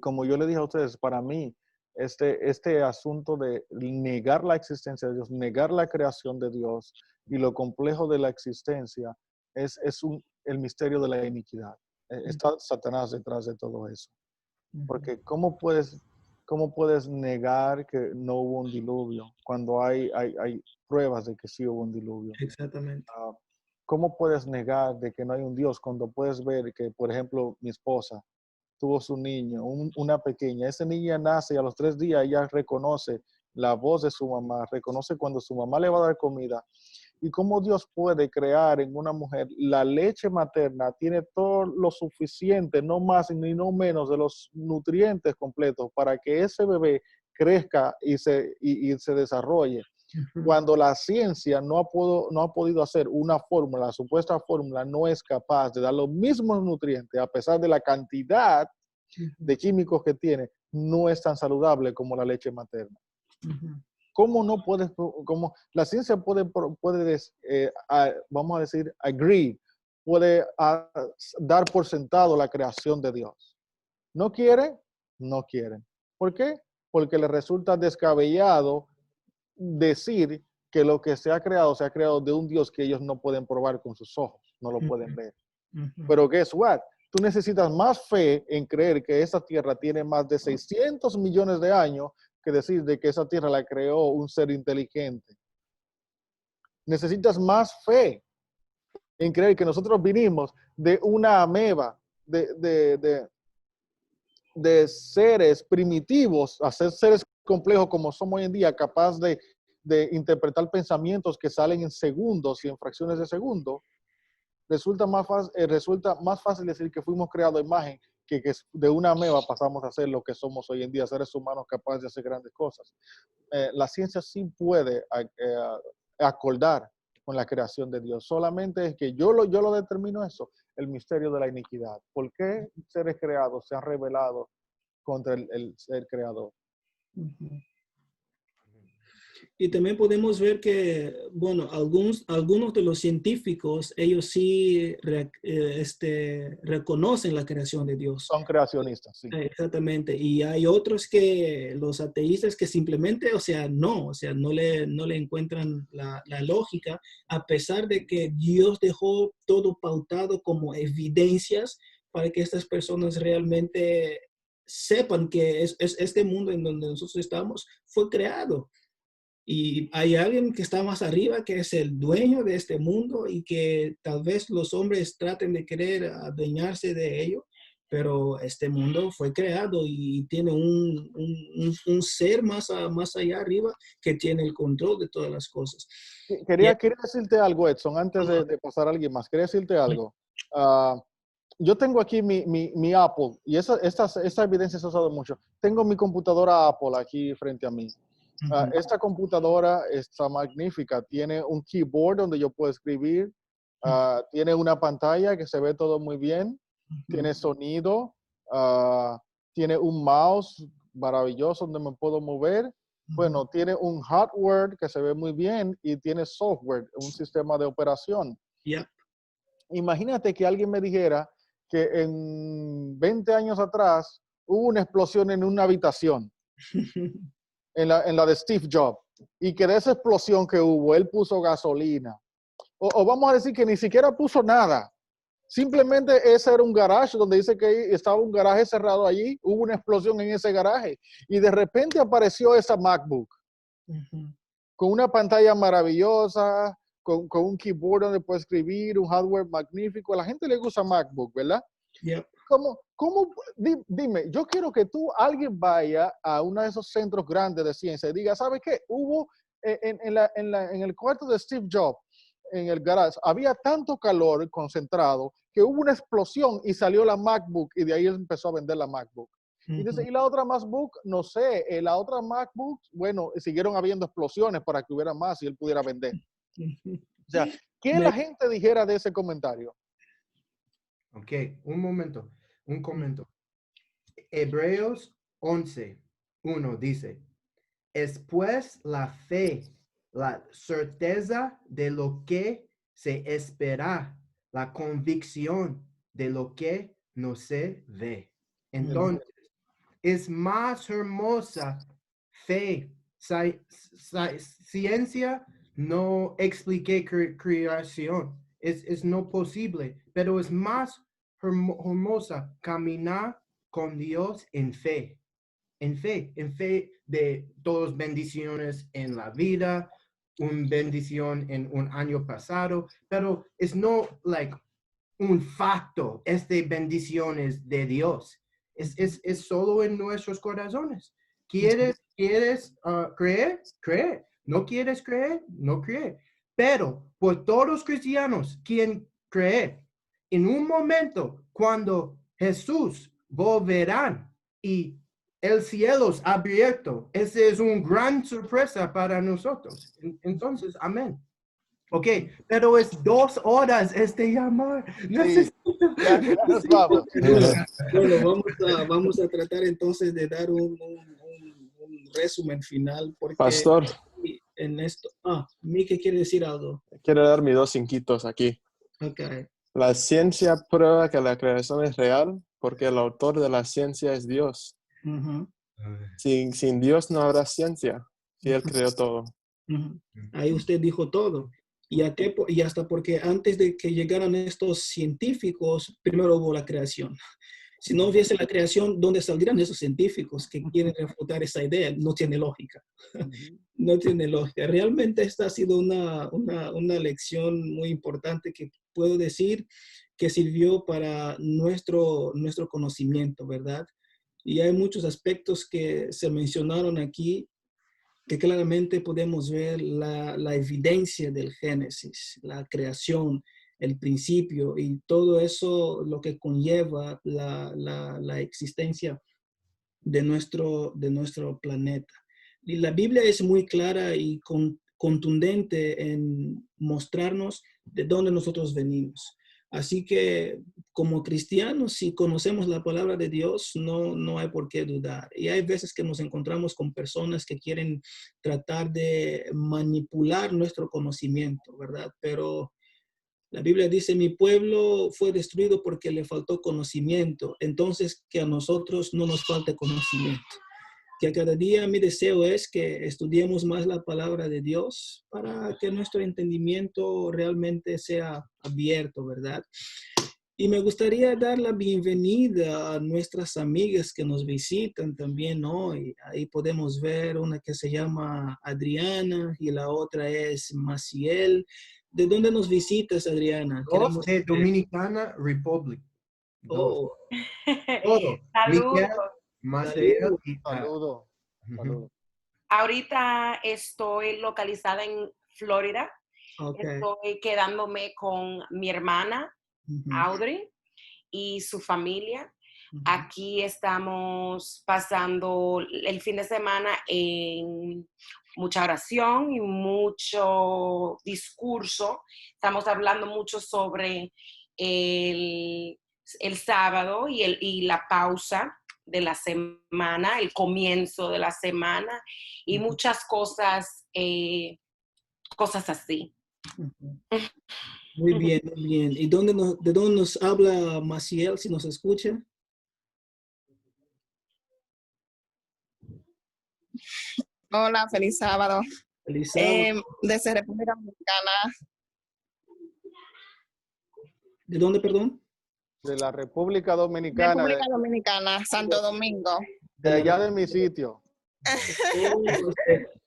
Como yo le dije a ustedes, para mí, este asunto de negar la existencia de Dios, negar la creación de Dios y lo complejo de la existencia es el misterio de la iniquidad. Está Satanás detrás de todo eso. Porque ¿cómo puedes negar que no hubo un diluvio cuando hay pruebas de que sí hubo un diluvio? Exactamente. ¿Cómo puedes negar de que no hay un Dios cuando puedes ver que, por ejemplo, mi esposa tuvo su niño, una pequeña, esa niña nace y a los 3 días ella reconoce la voz de su mamá, reconoce cuando su mamá le va a dar comida? Y cómo Dios puede crear en una mujer la leche materna, tiene todo lo suficiente, no más ni no menos de los nutrientes completos para que ese bebé crezca y se desarrolle. Cuando la ciencia no ha podido hacer una fórmula, la supuesta fórmula no es capaz de dar los mismos nutrientes, a pesar de la cantidad de químicos que tiene, no es tan saludable como la leche materna. ¿cómo no puedes, como la ciencia puede vamos a decir, agree, puede dar por sentado la creación de Dios? ¿No quieren? No quieren. ¿Por qué? Porque les resulta descabellado decir que lo que se ha creado de un Dios que ellos no pueden probar con sus ojos, no lo pueden ver. Pero guess what? Tú necesitas más fe en creer que esa tierra tiene más de 600 millones de años que decir de que esa tierra la creó un ser inteligente. Necesitas más fe en creer que nosotros vinimos de una ameba, de seres primitivos a ser seres complejos como somos hoy en día, capaz de interpretar pensamientos que salen en segundos y en fracciones de segundo. Resulta más fácil decir que fuimos creados a imagen que de una ameba pasamos a ser lo que somos hoy en día, seres humanos capaces de hacer grandes cosas. La ciencia sí puede acordar con la creación de Dios. Solamente es que yo lo determino eso, el misterio de la iniquidad. ¿Por qué seres creados se han rebelado contra el ser creador? Y también podemos ver que, bueno, algunos de los científicos, ellos sí reconocen la creación de Dios. Son creacionistas, sí. Exactamente. Y hay otros que, los ateístas, que simplemente, no le encuentran la lógica, a pesar de que Dios dejó todo pautado como evidencias para que estas personas realmente sepan que este mundo en donde nosotros estamos fue creado. Y hay alguien que está más arriba, que es el dueño de este mundo, y que tal vez los hombres traten de querer adueñarse de ello, pero este mundo fue creado y tiene un ser más allá arriba que tiene el control de todas las cosas. Quería decirte algo, Edson, antes de pasar a alguien más. Quería decirte algo. Yo tengo aquí mi Apple, y esta evidencia se ha usado mucho. Tengo mi computadora Apple aquí frente a mí. Esta computadora está magnífica. Tiene un keyboard donde yo puedo escribir. Tiene una pantalla que se ve todo muy bien. Tiene sonido. Tiene un mouse maravilloso donde me puedo mover. Bueno, tiene un hardware que se ve muy bien y tiene software, un sistema de operación. Yeah. Imagínate que alguien me dijera que en 20 años atrás hubo una explosión en una habitación. En la de Steve Jobs, y que de esa explosión que hubo, él puso gasolina. O vamos a decir que ni siquiera puso nada. Simplemente ese era un garage donde dice que estaba un garaje cerrado allí, hubo una explosión en ese garaje, y de repente apareció esa MacBook, con una pantalla maravillosa, con un keyboard donde puede escribir, un hardware magnífico. A la gente le gusta MacBook, ¿verdad? Yep. Dime, yo quiero que alguien vaya a uno de esos centros grandes de ciencia y diga, ¿sabe qué? Hubo en el cuarto de Steve Jobs, en el garage, había tanto calor concentrado que hubo una explosión y salió la MacBook, y de ahí él empezó a vender la MacBook. Y dice, ¿y la otra MacBook? No sé, la otra MacBook, bueno, siguieron habiendo explosiones para que hubiera más y él pudiera vender. O sea, ¿qué la gente dijera de ese comentario? Ok, un momento. Hebreos 11:1 dice, es pues la fe, la certeza de lo que se espera, la convicción de lo que no se ve. Entonces, es más hermosa fe. Ciencia no explique creación. Es no posible, pero es más hermosa caminar con Dios en fe de todas bendiciones en la vida, una bendición en un año pasado, pero es no un facto, bendiciones de Dios. Es solo en nuestros corazones. ¿Quieres creer? Cree. ¿No quieres creer? No cree. Pero por todos los cristianos, quien cree, en un momento cuando Jesús volverá y el cielo es abierto, esa es una gran sorpresa para nosotros. Entonces, amén. Ok, pero es 2 horas llamar. Necesito. Bueno, vamos a tratar entonces de dar un resumen final. Porque, Pastor. en esto. Mike quiere decir algo. Quiero dar mis 2 cinquitos aquí. Okay. La ciencia prueba que la creación es real porque el autor de la ciencia es Dios. Ujú, Sin Dios no habrá ciencia, si Él creó todo. ujú. Ahí usted dijo todo. Y hasta porque antes de que llegaran estos científicos, primero hubo la creación. Si no hubiese la creación, ¿dónde saldrían esos científicos que quieren refutar esa idea? No tiene lógica. No tiene lógica. Realmente esta ha sido una lección muy importante que puedo decir que sirvió para nuestro conocimiento, ¿verdad? Y hay muchos aspectos que se mencionaron aquí que claramente podemos ver la evidencia del Génesis, la creación, el principio y todo eso lo que conlleva la existencia de nuestro planeta. Y la Biblia es muy clara y contundente en mostrarnos de dónde nosotros venimos. Así que como cristianos, si conocemos la palabra de Dios, no hay por qué dudar. Y hay veces que nos encontramos con personas que quieren tratar de manipular nuestro conocimiento, ¿verdad? Pero la Biblia dice, mi pueblo fue destruido porque le faltó conocimiento. Entonces, que a nosotros no nos falte conocimiento. Que cada día mi deseo es que estudiemos más la palabra de Dios para que nuestro entendimiento realmente sea abierto, ¿verdad? Y me gustaría dar la bienvenida a nuestras amigas que nos visitan también hoy. Ahí podemos ver una que se llama Adriana y la otra es Maciel. ¿De dónde nos visitas, Adriana? Dos de Dominicana Republic. Dos. Oh, Todo. Saludos. Miguel, Maciel saludos. y Saludo. Ujú. Saludo. Ahorita estoy localizada en Florida. Ok. Estoy quedándome con mi hermana, Ujú, Audrey, y su familia. ujú, Aquí estamos pasando el fin de semana en mucha oración y mucho discurso. Estamos hablando mucho sobre el sábado y la pausa de la semana, el comienzo de la semana y ujú, muchas cosas, cosas así. ujú. Muy bien, muy bien. ¿Y de dónde nos habla Maciel, si nos escucha? Hola, feliz sábado. Feliz sábado. Desde República Dominicana. ¿De dónde, perdón? De la República Dominicana, República Dominicana, Santo Domingo. de allá de mi sitio. Oh,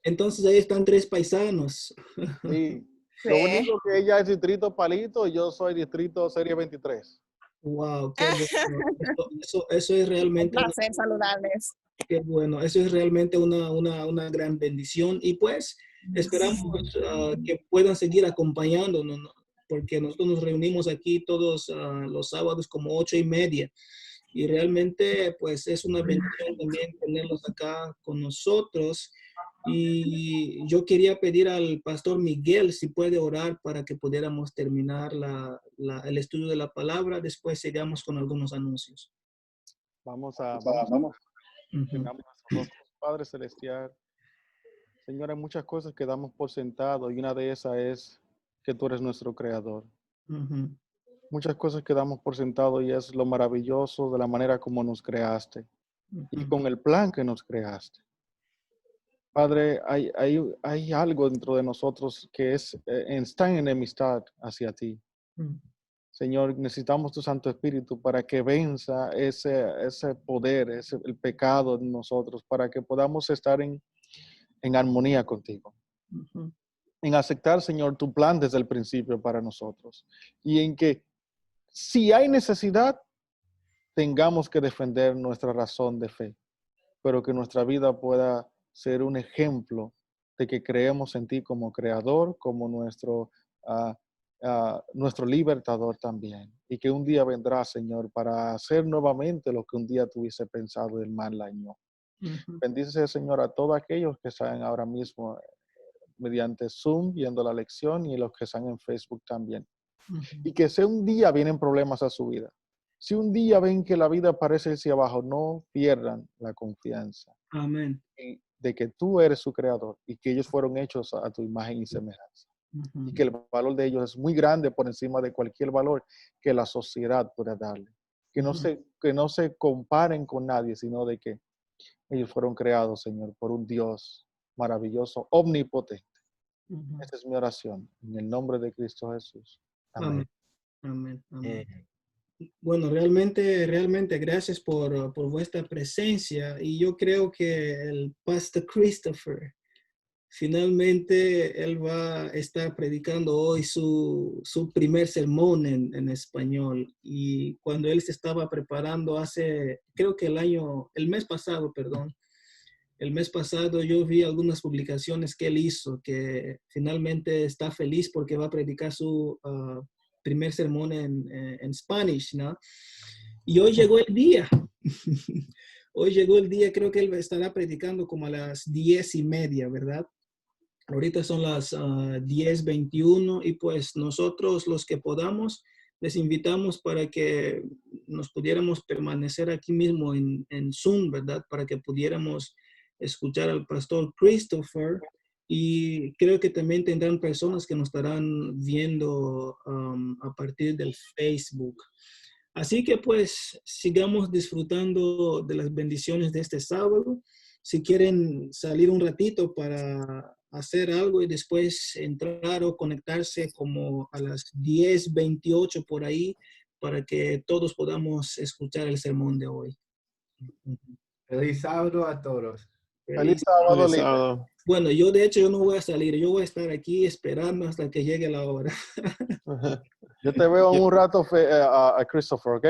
entonces ahí están 3 paisanos. Sí. Sí. Lo único que ella es distrito Palito y yo soy distrito Serie 23. Wow, qué bueno. Eso es Un realmente, placer saludarles. qué bueno. Eso es realmente una gran bendición. Y pues esperamos que puedan seguir acompañándonos, ¿no? Porque nosotros nos reunimos aquí todos los sábados como 8:30. Y realmente pues es una bendición también tenerlos acá con nosotros. Y yo quería pedir al pastor Miguel si puede orar para que pudiéramos terminar el estudio de la palabra. Después sigamos con algunos anuncios. Vamos a Ujú, tengamos nuestros rostros. Padre Celestial, Señor, hay muchas cosas que damos por sentado y una de esas es que tú eres nuestro creador. ujú, Muchas cosas que damos por sentado y es lo maravilloso de la manera como nos creaste y ujú, con el plan que nos creaste. Padre, hay algo dentro de nosotros que está en enemistad hacia ti. ujú, Señor, necesitamos tu Santo Espíritu para que venza ese poder, el pecado en nosotros, para que podamos estar en armonía contigo. ujú, En aceptar, Señor, tu plan desde el principio para nosotros. Y en que si hay necesidad, tengamos que defender nuestra razón de fe, pero que nuestra vida pueda ser un ejemplo de que creemos en ti como creador, como ah, nuestro libertador también. Y que un día vendrá, Señor, para hacer nuevamente lo que un día tuviese pensado del mal año. ujú, Bendice, Señor, a todos aquellos que están ahora mismo mediante Zoom viendo la lección y los que están en Facebook también. ujú. Y que si un día vienen problemas a su vida, si un día ven que la vida parece irse abajo, no pierdan la confianza. Amén. de que tú eres su creador y que ellos fueron hechos a tu imagen y semejanza. Y que el valor de ellos es muy grande por encima de cualquier valor que la sociedad pueda darle. Que no se comparen con nadie, sino de que ellos fueron creados, Señor, por un Dios maravilloso, omnipotente. Esta es mi oración, en el nombre de Cristo Jesús. Amén. Amén. Amén. Bueno, realmente gracias por vuestra presencia. Y yo creo que el Pastor Christopher, finalmente él va a estar predicando hoy su primer sermón en español. Y cuando él se estaba preparando creo que el mes pasado, yo vi algunas publicaciones que él hizo, que finalmente está feliz porque va a predicar su primer sermón en Spanish, ¿no? Y hoy llegó el día. Hoy llegó el día, creo que él estará predicando como a las 10:30, ¿verdad? Ahorita son las 10:21 y pues nosotros los que podamos, les invitamos para que nos pudiéramos permanecer aquí mismo en Zoom, ¿verdad? Para que pudiéramos escuchar al pastor Christopher, y creo que también tendrán personas que nos estarán viendo a partir del Facebook. Así que pues sigamos disfrutando de las bendiciones de este sábado. Si quieren salir un ratito para hacer algo y después entrar o conectarse como a las 10:28 por ahí, para que todos podamos escuchar el sermón de hoy. Feliz sábado a todos. Feliz sábado, Feliz Lito. sábado. Bueno, yo de hecho yo no voy a salir, yo voy a estar aquí esperando hasta que llegue la hora. Yo te veo en un rato, a Christopher, ¿ok?